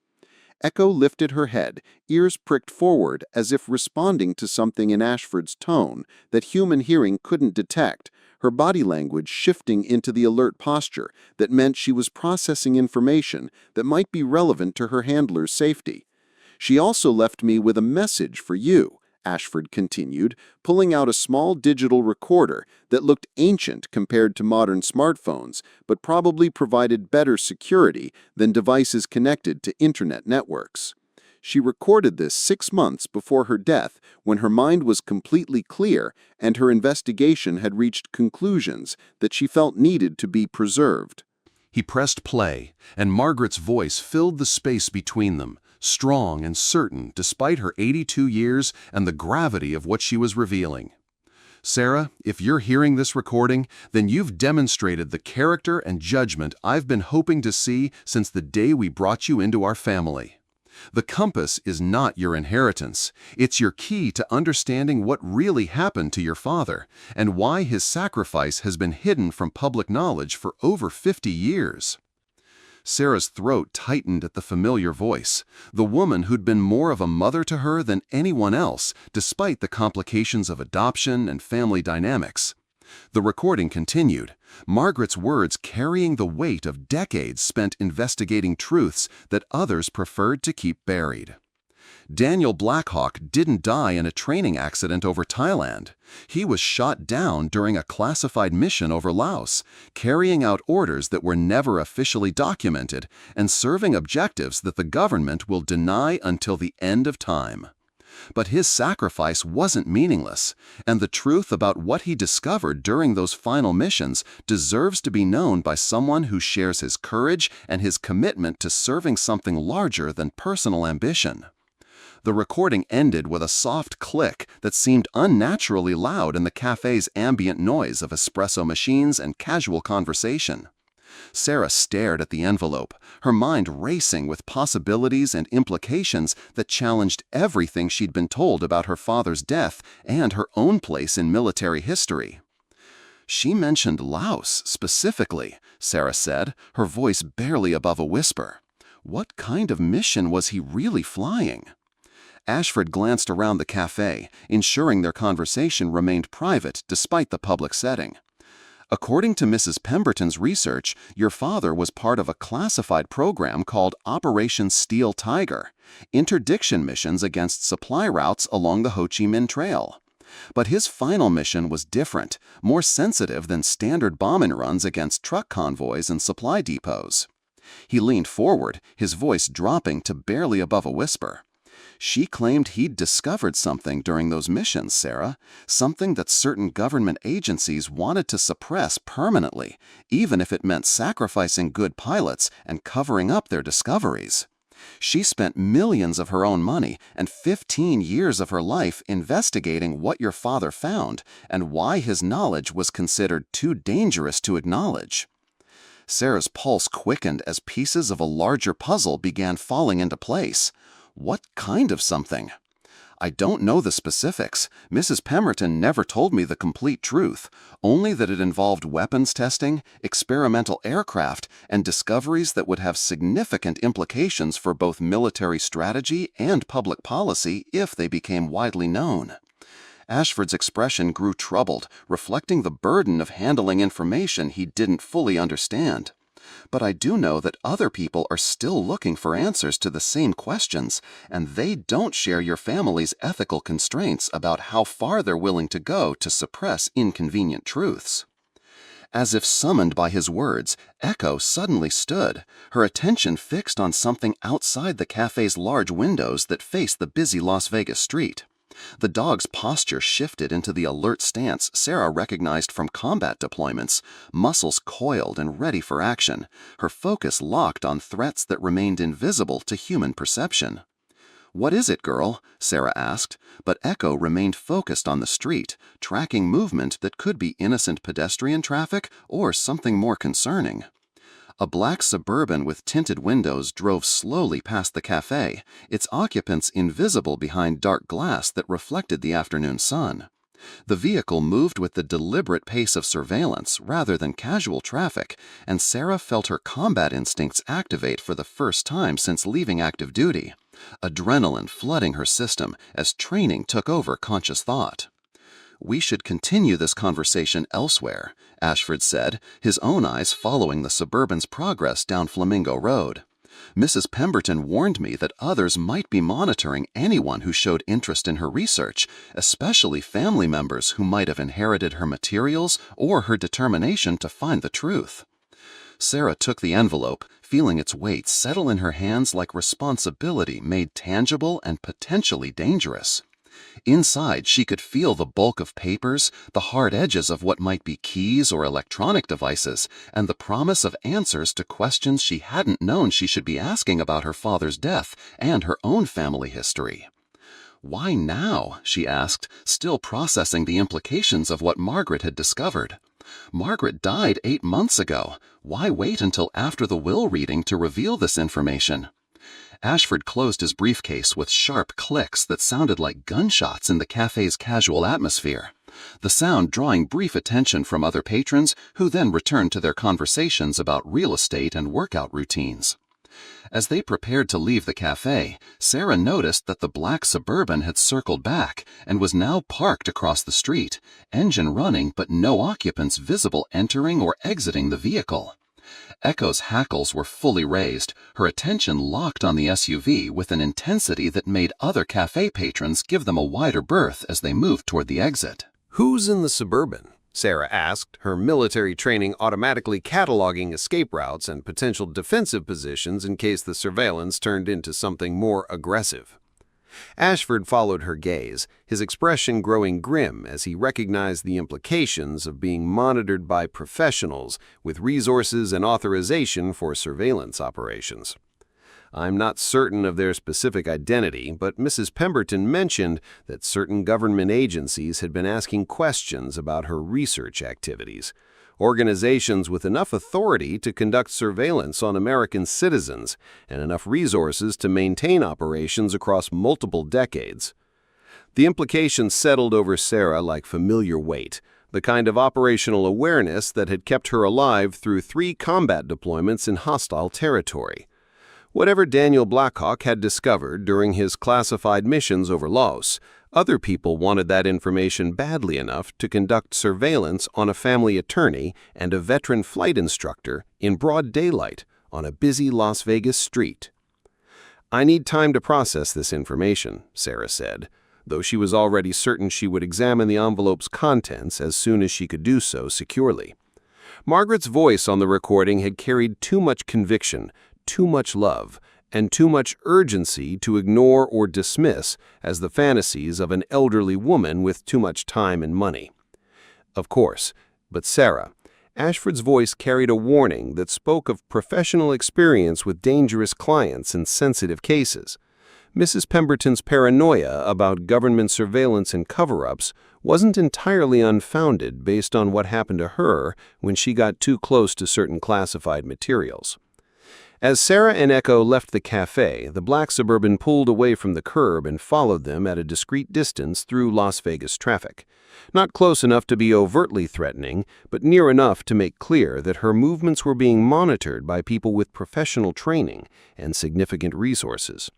Echo lifted her head, ears pricked forward as if responding to something in Ashford's tone that human hearing couldn't detect, her body language shifting into the alert posture that meant she was processing information that might be relevant to her handler's safety. "She also left me with a message for you," Ashford continued, pulling out a small digital recorder that looked ancient compared to modern smartphones, but probably provided better security than devices connected to internet networks. She recorded this 6 months before her death, when her mind was completely clear and her investigation had reached conclusions that she felt needed to be preserved. He pressed play, and Margaret's voice filled the space between them, strong and certain despite her 82 years and the gravity of what she was revealing. Sarah, if you're hearing this recording, then you've demonstrated the character and judgment I've been hoping to see since the day we brought you into our family. The compass is not your inheritance. It's your key to understanding what really happened to your father and why his sacrifice has been hidden from public knowledge for over 50 years. Sarah's throat tightened at the familiar voice, the woman who'd been more of a mother to her than anyone else, despite the complications of adoption and family dynamics. The recording continued, Margaret's words carrying the weight of decades spent investigating truths that others preferred to keep buried. Daniel Blackhawk didn't die in a training accident over Thailand. He was shot down during a classified mission over Laos, carrying out orders that were never officially documented and serving objectives that the government will deny until the end of time. But his sacrifice wasn't meaningless, and the truth about what he discovered during those final missions deserves to be known by someone who shares his courage and his commitment to serving something larger than personal ambition. The recording ended with a soft click that seemed unnaturally loud in the cafe's ambient noise of espresso machines and casual conversation. Sarah stared at the envelope, her mind racing with possibilities and implications that challenged everything she'd been told about her father's death and her own place in military history. "She mentioned Laos specifically," Sarah said, her voice barely above a whisper. "What kind of mission was he really flying?" Ashford glanced around the cafe, ensuring their conversation remained private despite the public setting. "According to Mrs. Pemberton's research, your father was part of a classified program called Operation Steel Tiger, interdiction missions against supply routes along the Ho Chi Minh Trail. But his final mission was different, more sensitive than standard bombing runs against truck convoys and supply depots." He leaned forward, his voice dropping to barely above a whisper. "She claimed he'd discovered something during those missions, Sarah, something that certain government agencies wanted to suppress permanently, even if it meant sacrificing good pilots and covering up their discoveries. She spent millions of her own money and 15 years of her life investigating what your father found and why his knowledge was considered too dangerous to acknowledge." Sarah's pulse quickened as pieces of a larger puzzle began falling into place. "What kind of something?" "I don't know the specifics. Mrs. Pemberton never told me the complete truth, only that it involved weapons testing, experimental aircraft, and discoveries that would have significant implications for both military strategy and public policy if they became widely known." Ashford's expression grew troubled, reflecting the burden of handling information he didn't fully understand. "But I do know that other people are still looking for answers to the same questions, and they don't share your family's ethical constraints about how far they're willing to go to suppress inconvenient truths." As if summoned by his words, Echo suddenly stood, her attention fixed on something outside the cafe's large windows that faced the busy Las Vegas street. The dog's posture shifted into the alert stance Sarah recognized from combat deployments, muscles coiled and ready for action, her focus locked on threats that remained invisible to human perception. "What is it, girl?" Sarah asked, but Echo remained focused on the street, tracking movement that could be innocent pedestrian traffic or something more concerning. A black Suburban with tinted windows drove slowly past the cafe, its occupants invisible behind dark glass that reflected the afternoon sun. The vehicle moved with the deliberate pace of surveillance rather than casual traffic, and Sarah felt her combat instincts activate for the first time since leaving active duty, adrenaline flooding her system as training took over conscious thought. "We should continue this conversation elsewhere," Ashford said, his own eyes following the Suburban's progress down Flamingo Road. "Mrs. Pemberton warned me that others might be monitoring anyone who showed interest in her research, especially family members who might have inherited her materials or her determination to find the truth." Sarah took the envelope, feeling its weight settle in her hands like responsibility made tangible and potentially dangerous. Inside, she could feel the bulk of papers, the hard edges of what might be keys or electronic devices, and the promise of answers to questions she hadn't known she should be asking about her father's death and her own family history. "Why now?" she asked, still processing the implications of what Margaret had discovered. Margaret died 8 months ago. Why wait until after the will reading to reveal this information? Ashford closed his briefcase with sharp clicks that sounded like gunshots in the cafe's casual atmosphere, the sound drawing brief attention from other patrons who then returned to their conversations about real estate and workout routines. As they prepared to leave the cafe, Sarah noticed that the black Suburban had circled back and was now parked across the street, engine running but no occupants visible entering or exiting the vehicle. Echo's hackles were fully raised, her attention locked on the SUV with an intensity that made other cafe patrons give them a wider berth as they moved toward the exit. "Who's in the Suburban?" Sarah asked, her military training automatically cataloging escape routes and potential defensive positions in case the surveillance turned into something more aggressive. Ashford followed her gaze, his expression growing grim as he recognized the implications of being monitored by professionals with resources and authorization for surveillance operations. "I'm not certain of their specific identity, but Mrs. Pemberton mentioned that certain government agencies had been asking questions about her research activities. Organizations with enough authority to conduct surveillance on American citizens and enough resources to maintain operations across multiple decades." The implications settled over Sarah like familiar weight, the kind of operational awareness that had kept her alive through 3 combat deployments in hostile territory. Whatever Daniel Blackhawk had discovered during his classified missions over Laos, other people wanted that information badly enough to conduct surveillance on a family attorney and a veteran flight instructor in broad daylight on a busy Las Vegas street. "I need time to process this information," Sarah said, though she was already certain she would examine the envelope's contents as soon as she could do so securely. Margaret's voice on the recording had carried too much conviction, too much love, and too much urgency to ignore or dismiss as the fantasies of an elderly woman with too much time and money. Of course, but Sarah, Ashford's voice carried a warning that spoke of professional experience with dangerous clients and sensitive cases. Mrs. Pemberton's paranoia about government surveillance and cover-ups wasn't entirely unfounded based on what happened to her when she got too close to certain classified materials. As Sarah and Echo left the cafe, the black Suburban pulled away from the curb and followed them at a discreet distance through Las Vegas traffic. Not close enough to be overtly threatening, but near enough to make clear that her movements were being monitored by people with professional training and significant resources.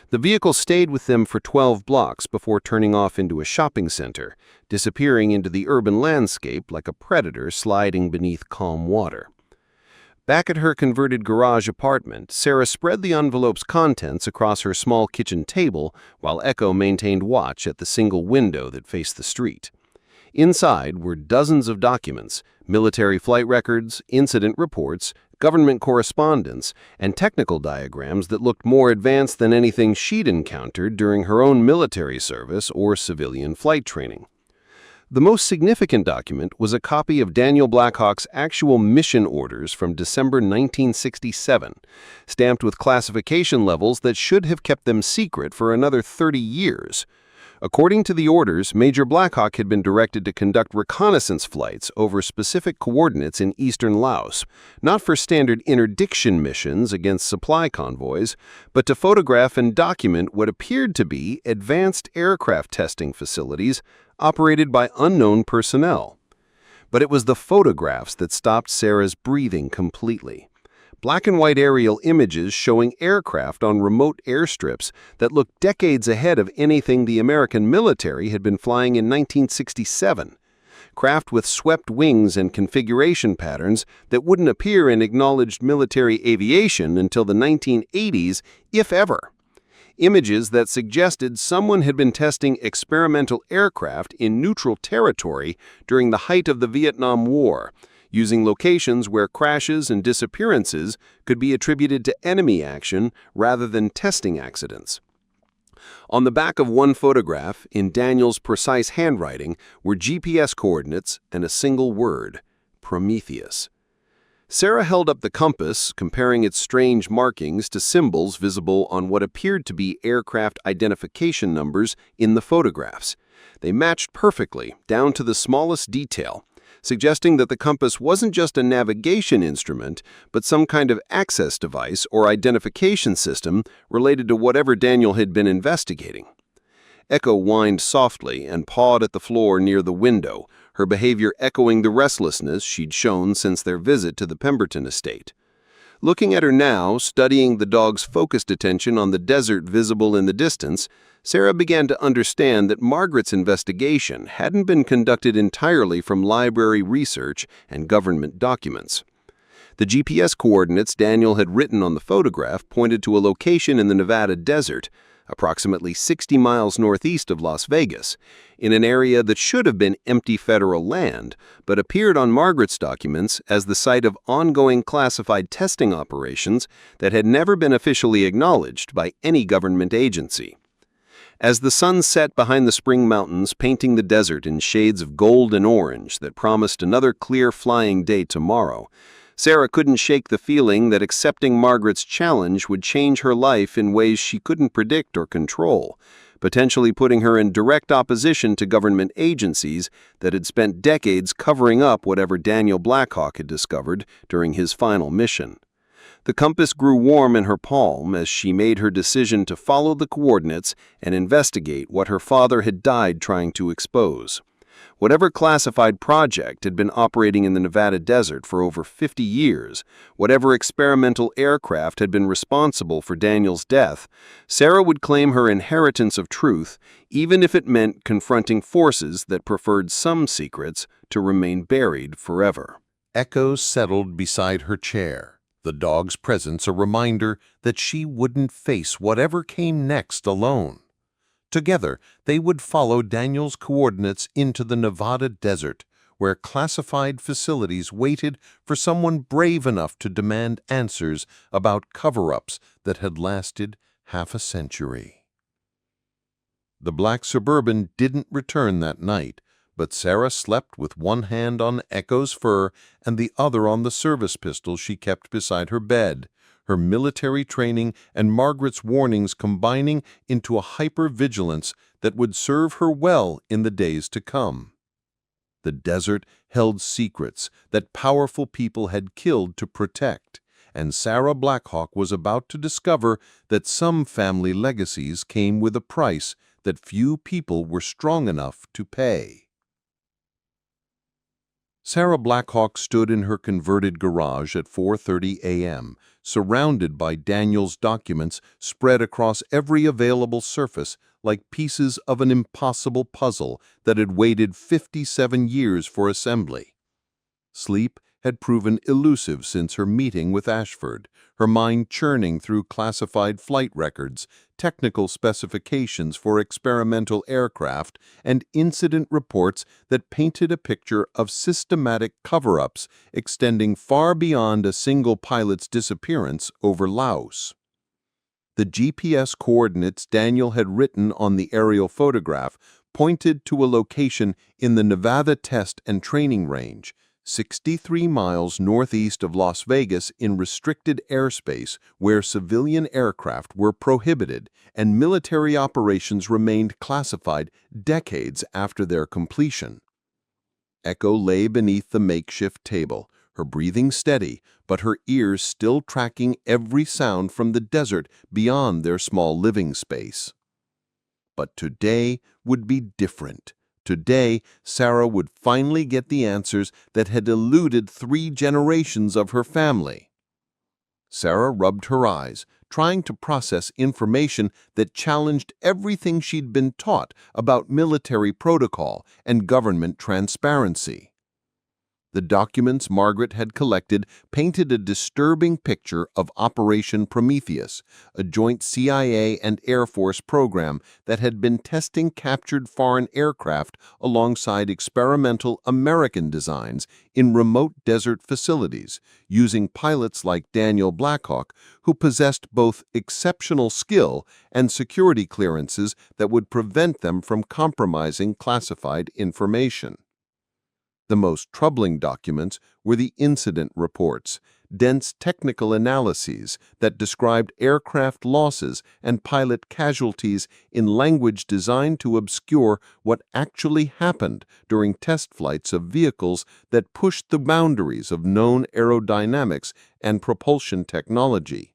The vehicle stayed with them for 12 blocks before turning off into a shopping center, disappearing into the urban landscape like a predator sliding beneath calm water. Back at her converted garage apartment, Sarah spread the envelope's contents across her small kitchen table while Echo maintained watch at the single window that faced the street. Inside were dozens of documents, military flight records, incident reports, government correspondence, and technical diagrams that looked more advanced than anything she'd encountered during her own military service or civilian flight training. The most significant document was a copy of Daniel Blackhawk's actual mission orders from December 1967, stamped with classification levels that should have kept them secret for another 30 years. According to the orders, Major Blackhawk had been directed to conduct reconnaissance flights over specific coordinates in eastern Laos, not for standard interdiction missions against supply convoys, but to photograph and document what appeared to be advanced aircraft testing facilities operated by unknown personnel. But it was the photographs that stopped Sarah's breathing completely. Black and white aerial images showing aircraft on remote airstrips that looked decades ahead of anything the American military had been flying in 1967. Craft with swept wings and configuration patterns that wouldn't appear in acknowledged military aviation until the 1980s, if ever. Images that suggested someone had been testing experimental aircraft in neutral territory during the height of the Vietnam War, using locations where crashes and disappearances could be attributed to enemy action rather than testing accidents. On the back of one photograph, in Daniel's precise handwriting, were GPS coordinates and a single word: Prometheus. Sarah held up the compass, comparing its strange markings to symbols visible on what appeared to be aircraft identification numbers in the photographs. They matched perfectly, down to the smallest detail, suggesting that the compass wasn't just a navigation instrument, but some kind of access device or identification system related to whatever Daniel had been investigating. Echo whined softly and pawed at the floor near the window, her behavior echoing the restlessness she'd shown since their visit to the Pemberton estate. Looking at her now, studying the dog's focused attention on the desert visible in the distance, Sarah began to understand that Margaret's investigation hadn't been conducted entirely from library research and government documents. The GPS coordinates Daniel had written on the photograph pointed to a location in the Nevada desert, approximately 60 miles northeast of Las Vegas, in an area that should have been empty federal land, but appeared on Margaret's documents as the site of ongoing classified testing operations that had never been officially acknowledged by any government agency. As the sun set behind the spring mountains, painting the desert in shades of gold and orange that promised another clear flying day tomorrow, Sarah couldn't shake the feeling that accepting Margaret's challenge would change her life in ways she couldn't predict or control, potentially putting her in direct opposition to government agencies that had spent decades covering up whatever Daniel Blackhawk had discovered during his final mission. The compass grew warm in her palm as she made her decision to follow the coordinates and investigate what her father had died trying to expose. Whatever classified project had been operating in the Nevada desert for over 50 years, whatever experimental aircraft had been responsible for Daniel's death, Sarah would claim her inheritance of truth, even if it meant confronting forces that preferred some secrets to remain buried forever. Echo settled beside her chair, the dog's presence a reminder that she wouldn't face whatever came next alone. Together, they would follow Daniel's coordinates into the Nevada desert, where classified facilities waited for someone brave enough to demand answers about cover-ups that had lasted half a century. The black Suburban didn't return that night, but Sarah slept with one hand on Echo's fur and the other on the service pistol she kept beside her bed, her military training and Margaret's warnings combining into a hyper-vigilance that would serve her well in the days to come. The desert held secrets that powerful people had killed to protect, and Sarah Blackhawk was about to discover that some family legacies came with a price that few people were strong enough to pay. Sarah Blackhawk stood in her converted garage at 4:30 a.m., surrounded by Daniel's documents spread across every available surface like pieces of an impossible puzzle that had waited 57 years for assembly. Sleep had proven elusive since her meeting with Ashford, her mind churning through classified flight records, technical specifications for experimental aircraft, and incident reports that painted a picture of systematic cover-ups extending far beyond a single pilot's disappearance over Laos. The GPS coordinates Daniel had written on the aerial photograph pointed to a location in the Nevada Test and Training Range, 63 miles northeast of Las Vegas in restricted airspace where civilian aircraft were prohibited and military operations remained classified decades after their completion. Echo lay beneath the makeshift table, her breathing steady, but her ears still tracking every sound from the desert beyond their small living space. But today would be different. Today, Sarah would finally get the answers that had eluded 3 generations of her family. Sarah rubbed her eyes, trying to process information that challenged everything she'd been taught about military protocol and government transparency. The documents Margaret had collected painted a disturbing picture of Operation Prometheus, a joint CIA and Air Force program that had been testing captured foreign aircraft alongside experimental American designs in remote desert facilities, using pilots like Daniel Blackhawk, who possessed both exceptional skill and security clearances that would prevent them from compromising classified information. The most troubling documents were the incident reports, dense technical analyses that described aircraft losses and pilot casualties in language designed to obscure what actually happened during test flights of vehicles that pushed the boundaries of known aerodynamics and propulsion technology.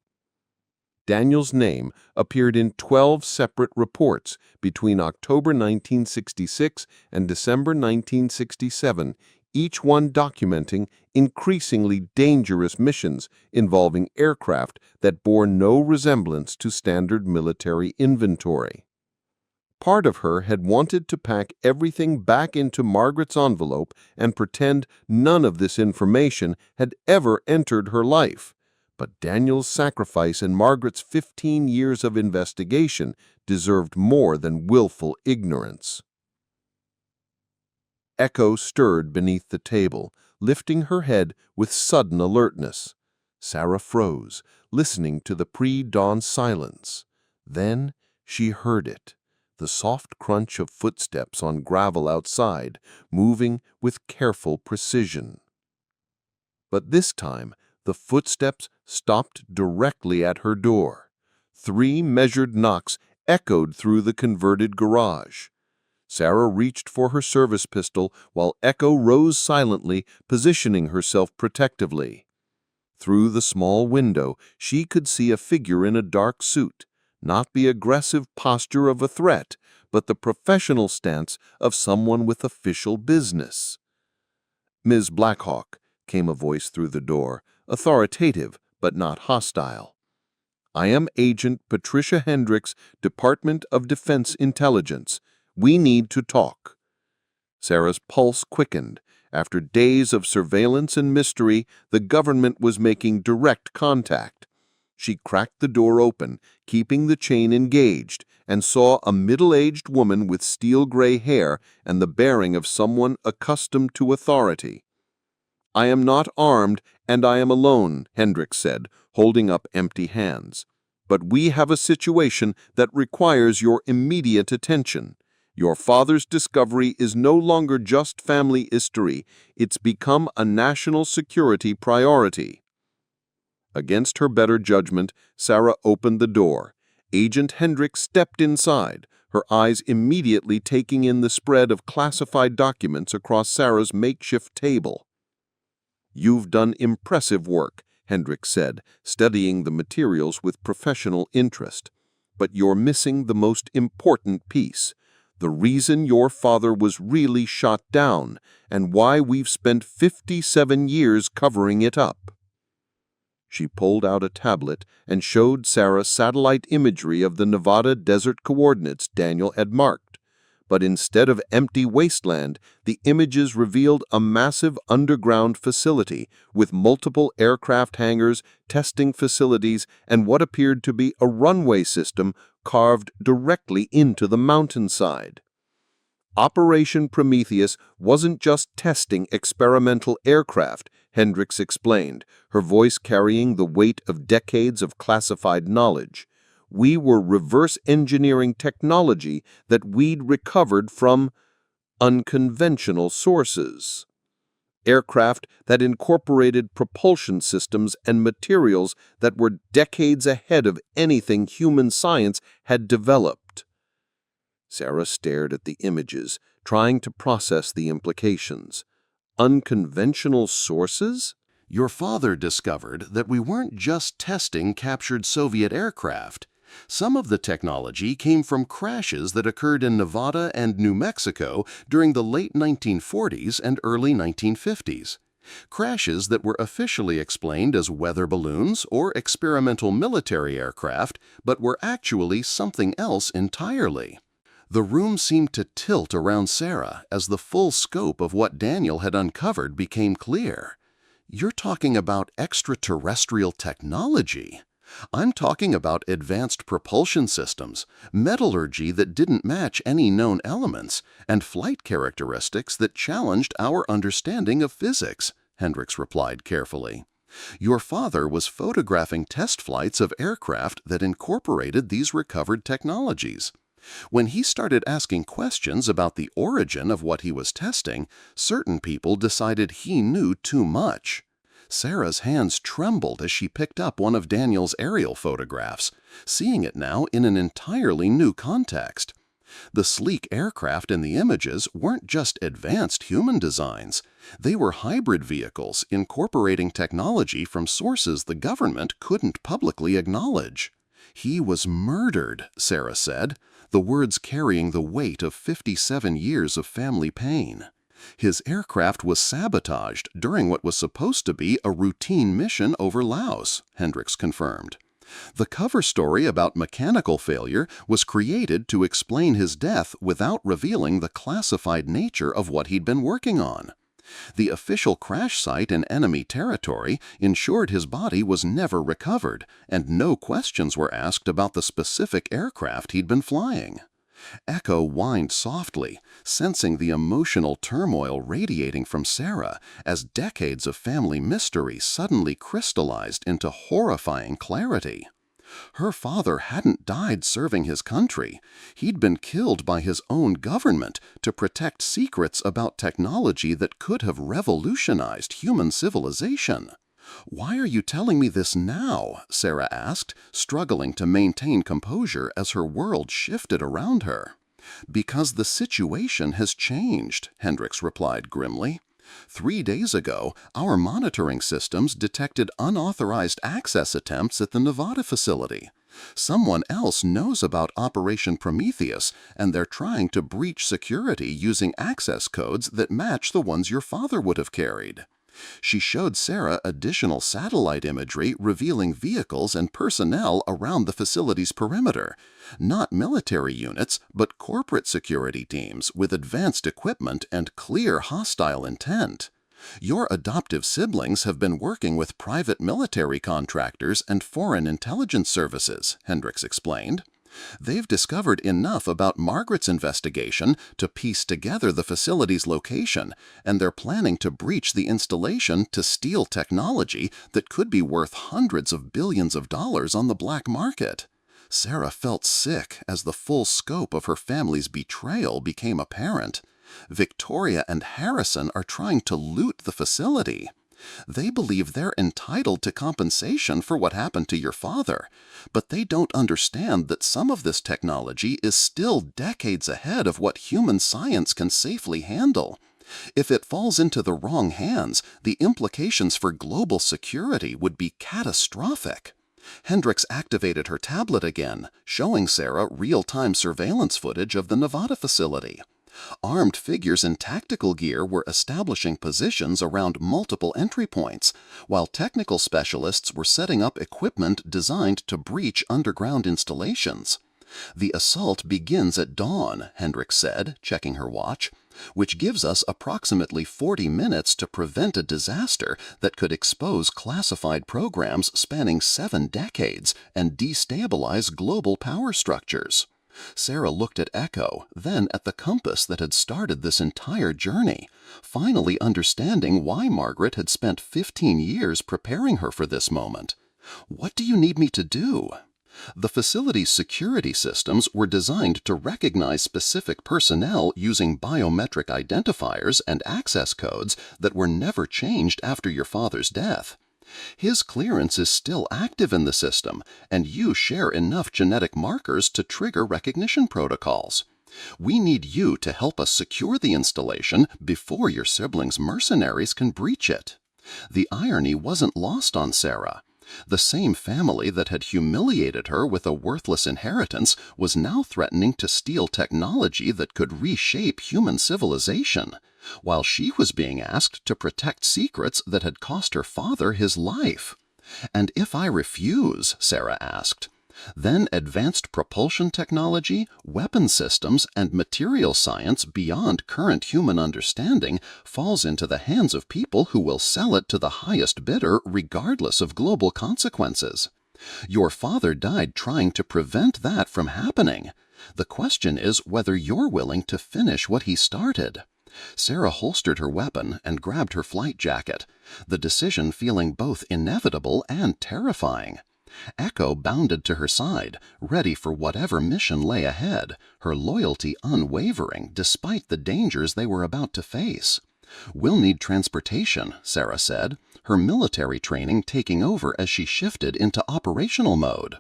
Daniel's name appeared in 12 separate reports between October 1966 and December 1967, each one documenting increasingly dangerous missions involving aircraft that bore no resemblance to standard military inventory. Part of her had wanted to pack everything back into Margaret's envelope and pretend none of this information had ever entered her life. But Daniel's sacrifice and Margaret's 15 years of investigation deserved more than willful ignorance. Echo stirred beneath the table, lifting her head with sudden alertness. Sarah froze, listening to the pre-dawn silence. Then she heard it, the soft crunch of footsteps on gravel outside, moving with careful precision. But this time, the footsteps stopped directly at her door. 3 measured knocks echoed through the converted garage. Sarah reached for her service pistol while Echo rose silently, positioning herself protectively. Through the small window, she could see a figure in a dark suit, not the aggressive posture of a threat, but the professional stance of someone with official business. "Ms. Blackhawk," came a voice through the door, authoritative but not hostile. "I am Agent Patricia Hendricks, Department of Defense Intelligence. We need to talk." Sarah's pulse quickened. After days of surveillance and mystery, the government was making direct contact. She cracked the door open, keeping the chain engaged, and saw a middle-aged woman with steel-gray hair and the bearing of someone accustomed to authority. "I am not armed, and I am alone," Hendricks said, holding up empty hands. "But we have a situation that requires your immediate attention. Your father's discovery is no longer just family history, it's become a national security priority." Against her better judgment, Sarah opened the door. Agent Hendricks stepped inside, her eyes immediately taking in the spread of classified documents across Sarah's makeshift table. "You've done impressive work," Hendricks said, studying the materials with professional interest. "But you're missing the most important piece, the reason your father was really shot down and why we've spent 57 years covering it up." She pulled out a tablet and showed Sarah satellite imagery of the Nevada desert coordinates Daniel had marked. But instead of empty wasteland, the images revealed a massive underground facility with multiple aircraft hangars, testing facilities, and what appeared to be a runway system carved directly into the mountainside. Operation Prometheus wasn't just testing experimental aircraft, Hendricks explained, her voice carrying the weight of decades of classified knowledge. We were reverse engineering technology that we'd recovered from unconventional sources. Aircraft that incorporated propulsion systems and materials that were decades ahead of anything human science had developed. Sarah stared at the images, trying to process the implications. Unconventional sources? Your father discovered that we weren't just testing captured Soviet aircraft. Some of the technology came from crashes that occurred in Nevada and New Mexico during the late 1940s and early 1950s. Crashes that were officially explained as weather balloons or experimental military aircraft, but were actually something else entirely. The room seemed to tilt around Sarah as the full scope of what Daniel had uncovered became clear. "You're talking about extraterrestrial technology. I'm talking about advanced propulsion systems, metallurgy that didn't match any known elements, and flight characteristics that challenged our understanding of physics," Hendricks replied carefully. "Your father was photographing test flights of aircraft that incorporated these recovered technologies. When he started asking questions about the origin of what he was testing, certain people decided he knew too much." Sarah's hands trembled as she picked up one of Daniel's aerial photographs, seeing it now in an entirely new context. The sleek aircraft in the images weren't just advanced human designs. They were hybrid vehicles incorporating technology from sources the government couldn't publicly acknowledge. "He was murdered," Sarah said, the words carrying the weight of 57 years of family pain. "His aircraft was sabotaged during what was supposed to be a routine mission over Laos," Hendricks confirmed. "The cover story about mechanical failure was created to explain his death without revealing the classified nature of what he'd been working on. The official crash site in enemy territory ensured his body was never recovered, and no questions were asked about the specific aircraft he'd been flying." Echo whined softly, sensing the emotional turmoil radiating from Sarah as decades of family mystery suddenly crystallized into horrifying clarity. Her father hadn't died serving his country. He'd been killed by his own government to protect secrets about technology that could have revolutionized human civilization. "Why are you telling me this now?" Sarah asked, struggling to maintain composure as her world shifted around her. "Because the situation has changed," Hendricks replied grimly. 3 days ago, our monitoring systems detected unauthorized access attempts at the Nevada facility. Someone else knows about Operation Prometheus, and they're trying to breach security using access codes that match the ones your father would have carried." She showed Sarah additional satellite imagery revealing vehicles and personnel around the facility's perimeter. Not military units, but corporate security teams with advanced equipment and clear hostile intent. "Your adoptive siblings have been working with private military contractors and foreign intelligence services," Hendricks explained. "They've discovered enough about Margaret's investigation to piece together the facility's location, and they're planning to breach the installation to steal technology that could be worth hundreds of billions of dollars on the black market." Sarah felt sick as the full scope of her family's betrayal became apparent. Victoria and Harrison are trying to loot the facility. They believe they're entitled to compensation for what happened to your father, but they don't understand that some of this technology is still decades ahead of what human science can safely handle. If it falls into the wrong hands, the implications for global security would be catastrophic. Hendricks activated her tablet again, showing Sarah real-time surveillance footage of the Nevada facility. Armed figures in tactical gear were establishing positions around multiple entry points, while technical specialists were setting up equipment designed to breach underground installations. "The assault begins at dawn," Hendricks said, checking her watch, "which gives us approximately 40 minutes to prevent a disaster that could expose classified programs spanning 7 decades and destabilize global power structures." Sarah looked at Echo, then at the compass that had started this entire journey, finally understanding why Margaret had spent 15 years preparing her for this moment. "What do you need me to do?" The facility's security systems were designed to recognize specific personnel using biometric identifiers and access codes that were never changed after your father's death. His clearance is still active in the system, and you share enough genetic markers to trigger recognition protocols. We need you to help us secure the installation before your siblings' mercenaries can breach it. The irony wasn't lost on Sarah. The same family that had humiliated her with a worthless inheritance was now threatening to steal technology that could reshape human civilization, while she was being asked to protect secrets that had cost her father his life. "And if I refuse," Sarah asked, Then advanced propulsion technology, weapon systems, and material science beyond current human understanding falls into the hands of people who will sell it to the highest bidder regardless of global consequences. Your father died trying to prevent that from happening. The question is whether you're willing to finish what he started. Sarah holstered her weapon and grabbed her flight jacket, the decision feeling both inevitable and terrifying. Echo bounded to her side, ready for whatever mission lay ahead, her loyalty unwavering despite the dangers they were about to face. "We'll need transportation," Sarah said, her military training taking over as she shifted into operational mode.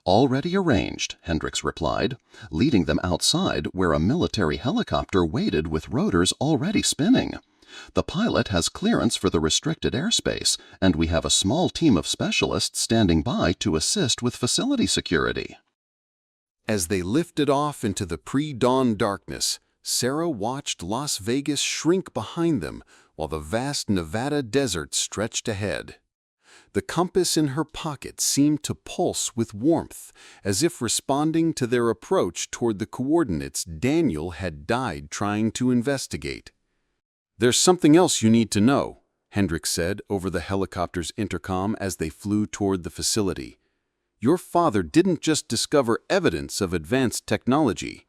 "Already arranged," Hendricks replied, leading them outside where a military helicopter waited with rotors already spinning. "The pilot has clearance for the restricted airspace, and we have a small team of specialists standing by to assist with facility security." As they lifted off into the pre-dawn darkness, Sarah watched Las Vegas shrink behind them while the vast Nevada desert stretched ahead. The compass in her pocket seemed to pulse with warmth, as if responding to their approach toward the coordinates Daniel had died trying to investigate. "There's something else you need to know," Hendricks said over the helicopter's intercom as they flew toward the facility. "Your father didn't just discover evidence of advanced technology.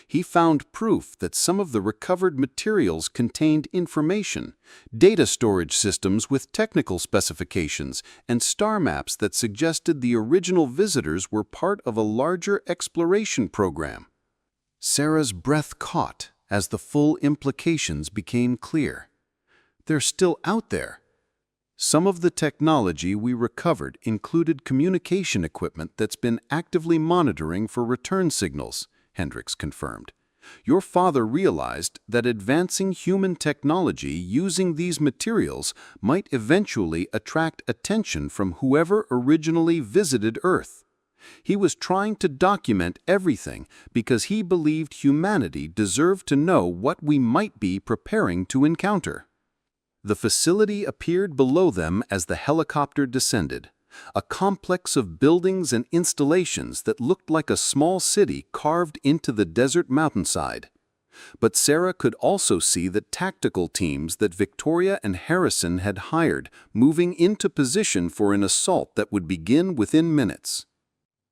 He found proof that some of the recovered materials contained information, data storage systems with technical specifications, and star maps that suggested the original visitors were part of a larger exploration program." Sarah's breath caught as the full implications became clear. "They're still out there. Some of the technology we recovered included communication equipment that's been actively monitoring for return signals," Hendricks confirmed. "Your father realized that advancing human technology using these materials might eventually attract attention from whoever originally visited Earth. He was trying to document everything because he believed humanity deserved to know what we might be preparing to encounter." The facility appeared below them as the helicopter descended, a complex of buildings and installations that looked like a small city carved into the desert mountainside. But Sarah could also see the tactical teams that Victoria and Harrison had hired moving into position for an assault that would begin within minutes.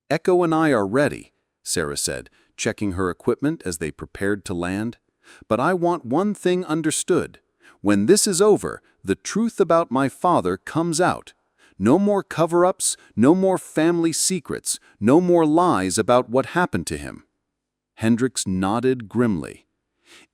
"Echo and I are ready," Sarah said, checking her equipment as they prepared to land. "But I want one thing understood. When this is over, the truth about my father comes out. No more cover-ups, no more family secrets, no more lies about what happened to him." Hendricks nodded grimly.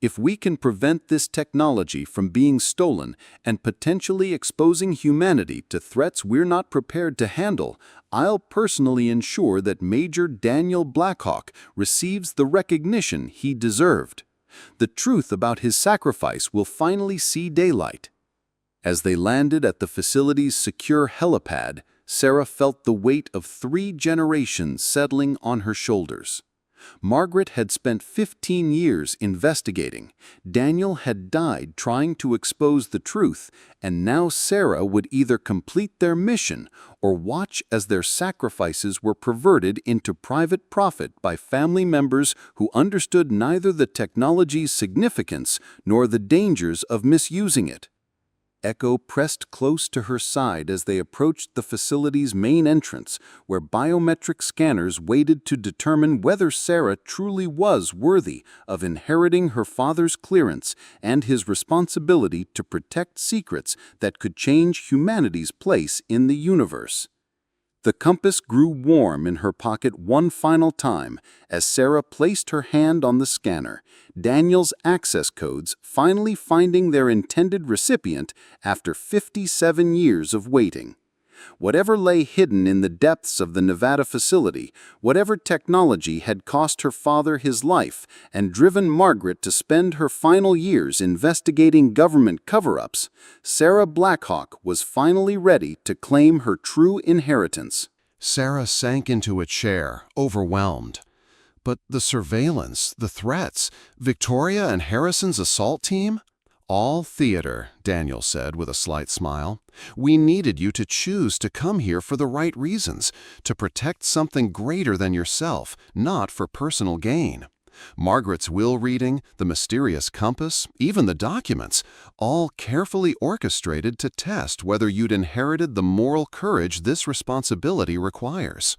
"If we can prevent this technology from being stolen and potentially exposing humanity to threats we're not prepared to handle, I'll personally ensure that Major Daniel Blackhawk receives the recognition he deserved. The truth about his sacrifice will finally see daylight." As they landed at the facility's secure helipad, Sarah felt the weight of 3 generations settling on her shoulders. Margaret had spent 15 years investigating, Daniel had died trying to expose the truth, and now Sarah would either complete their mission or watch as their sacrifices were perverted into private profit by family members who understood neither the technology's significance nor the dangers of misusing it. Echo pressed close to her side as they approached the facility's main entrance, where biometric scanners waited to determine whether Sarah truly was worthy of inheriting her father's clearance and his responsibility to protect secrets that could change humanity's place in the universe. The compass grew warm in her pocket one final time as Sarah placed her hand on the scanner, Daniel's access codes finally finding their intended recipient after 57 years of waiting. Whatever lay hidden in the depths of the Nevada facility, whatever technology had cost her father his life and driven Margaret to spend her final years investigating government cover-ups, Sarah Blackhawk was finally ready to claim her true inheritance. Sarah sank into a chair, overwhelmed. But the surveillance, the threats, Victoria and Harrison's assault team? All theater, Daniel said with a slight smile. We needed you to choose to come here for the right reasons, to protect something greater than yourself, not for personal gain. Margaret's will reading, the mysterious compass, even the documents, all carefully orchestrated to test whether you'd inherited the moral courage this responsibility requires.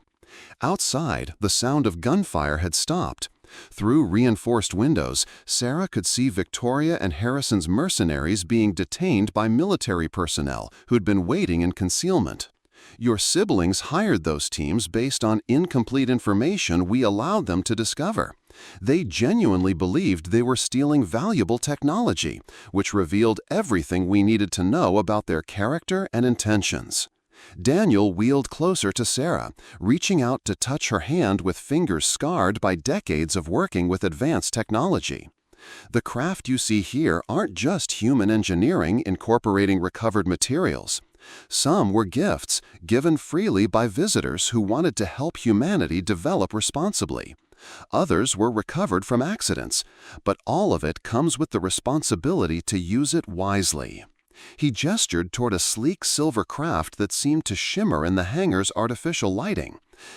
Outside, the sound of gunfire had stopped. Through reinforced windows, Sarah could see Victoria and Harrison's mercenaries being detained by military personnel who'd been waiting in concealment. Your siblings hired those teams based on incomplete information we allowed them to discover. They genuinely believed they were stealing valuable technology, which revealed everything we needed to know about their character and intentions. Daniel wheeled closer to Sarah, reaching out to touch her hand with fingers scarred by decades of working with advanced technology. The craft you see here aren't just human engineering incorporating recovered materials. Some were gifts given freely by visitors who wanted to help humanity develop responsibly. Others were recovered from accidents, but all of it comes with the responsibility to use it wisely. He gestured toward a sleek silver craft that seemed to shimmer in the hangar's artificial lighting.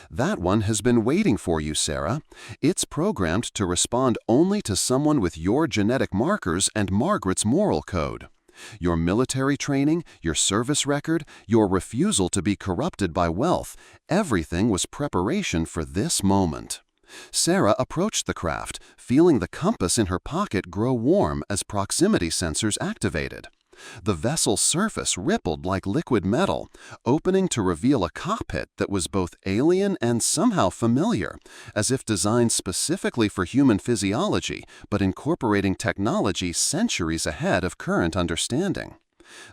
That one has been waiting for you, Sarah. It's programmed to respond only to someone with your genetic markers and Margaret's moral code. Your military training, your service record, your refusal to be corrupted by wealth, everything was preparation for this moment. Sarah approached the craft, feeling the compass in her pocket grow warm as proximity sensors activated. The vessel's surface rippled like liquid metal, opening to reveal a cockpit that was both alien and somehow familiar, as if designed specifically for human physiology, but incorporating technology centuries ahead of current understanding.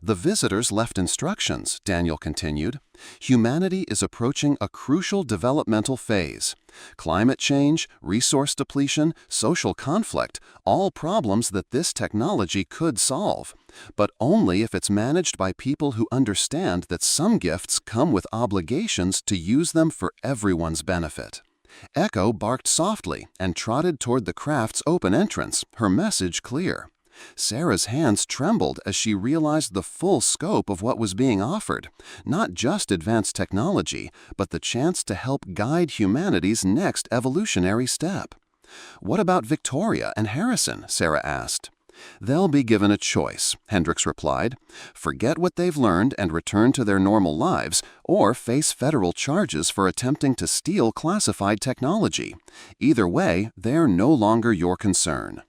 The visitors left instructions, Daniel continued. Humanity is approaching a crucial developmental phase. Climate change, resource depletion, social conflict, all problems that this technology could solve, but only if it's managed by people who understand that some gifts come with obligations to use them for everyone's benefit. Echo barked softly and trotted toward the craft's open entrance, her message clear. Sarah's hands trembled as she realized the full scope of what was being offered, not just advanced technology, but the chance to help guide humanity's next evolutionary step. What about Victoria and Harrison? Sarah asked. They'll be given a choice, Hendricks replied. Forget what they've learned and return to their normal lives, or face federal charges for attempting to steal classified technology. Either way, they're no longer your concern.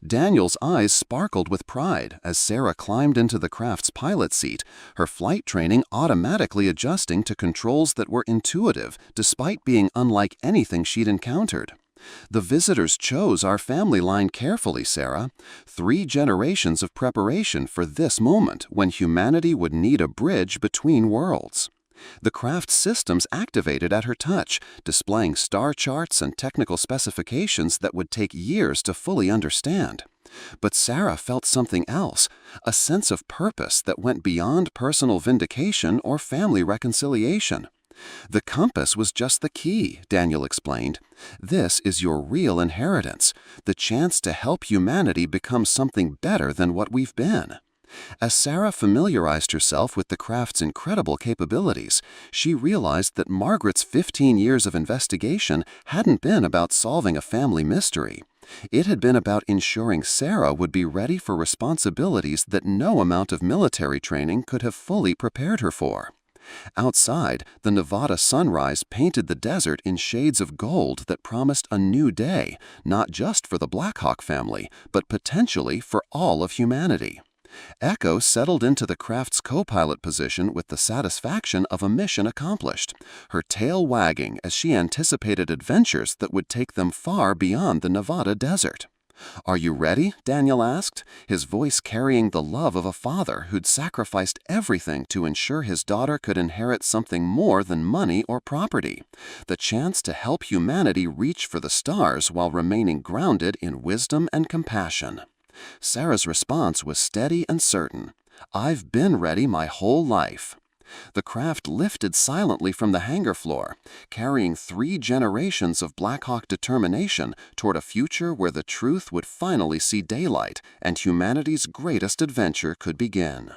Daniel's eyes sparkled with pride as Sarah climbed into the craft's pilot seat, her flight training automatically adjusting to controls that were intuitive despite being unlike anything she'd encountered. The visitors chose our family line carefully, Sarah. 3 generations of preparation for this moment when humanity would need a bridge between worlds. The craft's systems activated at her touch, displaying star charts and technical specifications that would take years to fully understand. But Sarah felt something else, a sense of purpose that went beyond personal vindication or family reconciliation. The compass was just the key, Daniel explained. This is your real inheritance, the chance to help humanity become something better than what we've been. As Sarah familiarized herself with the craft's incredible capabilities, she realized that Margaret's 15 years of investigation hadn't been about solving a family mystery. It had been about ensuring Sarah would be ready for responsibilities that no amount of military training could have fully prepared her for. Outside, the Nevada sunrise painted the desert in shades of gold that promised a new day, not just for the Blackhawk family, but potentially for all of humanity. Echo settled into the craft's co-pilot position with the satisfaction of a mission accomplished, her tail wagging as she anticipated adventures that would take them far beyond the Nevada desert. "Are you ready?" Daniel asked, his voice carrying the love of a father who'd sacrificed everything to ensure his daughter could inherit something more than money or property, the chance to help humanity reach for the stars while remaining grounded in wisdom and compassion. Sarah's response was steady and certain. "I've been ready my whole life." The craft lifted silently from the hangar floor, carrying 3 generations of Blackhawk determination toward a future where the truth would finally see daylight and humanity's greatest adventure could begin.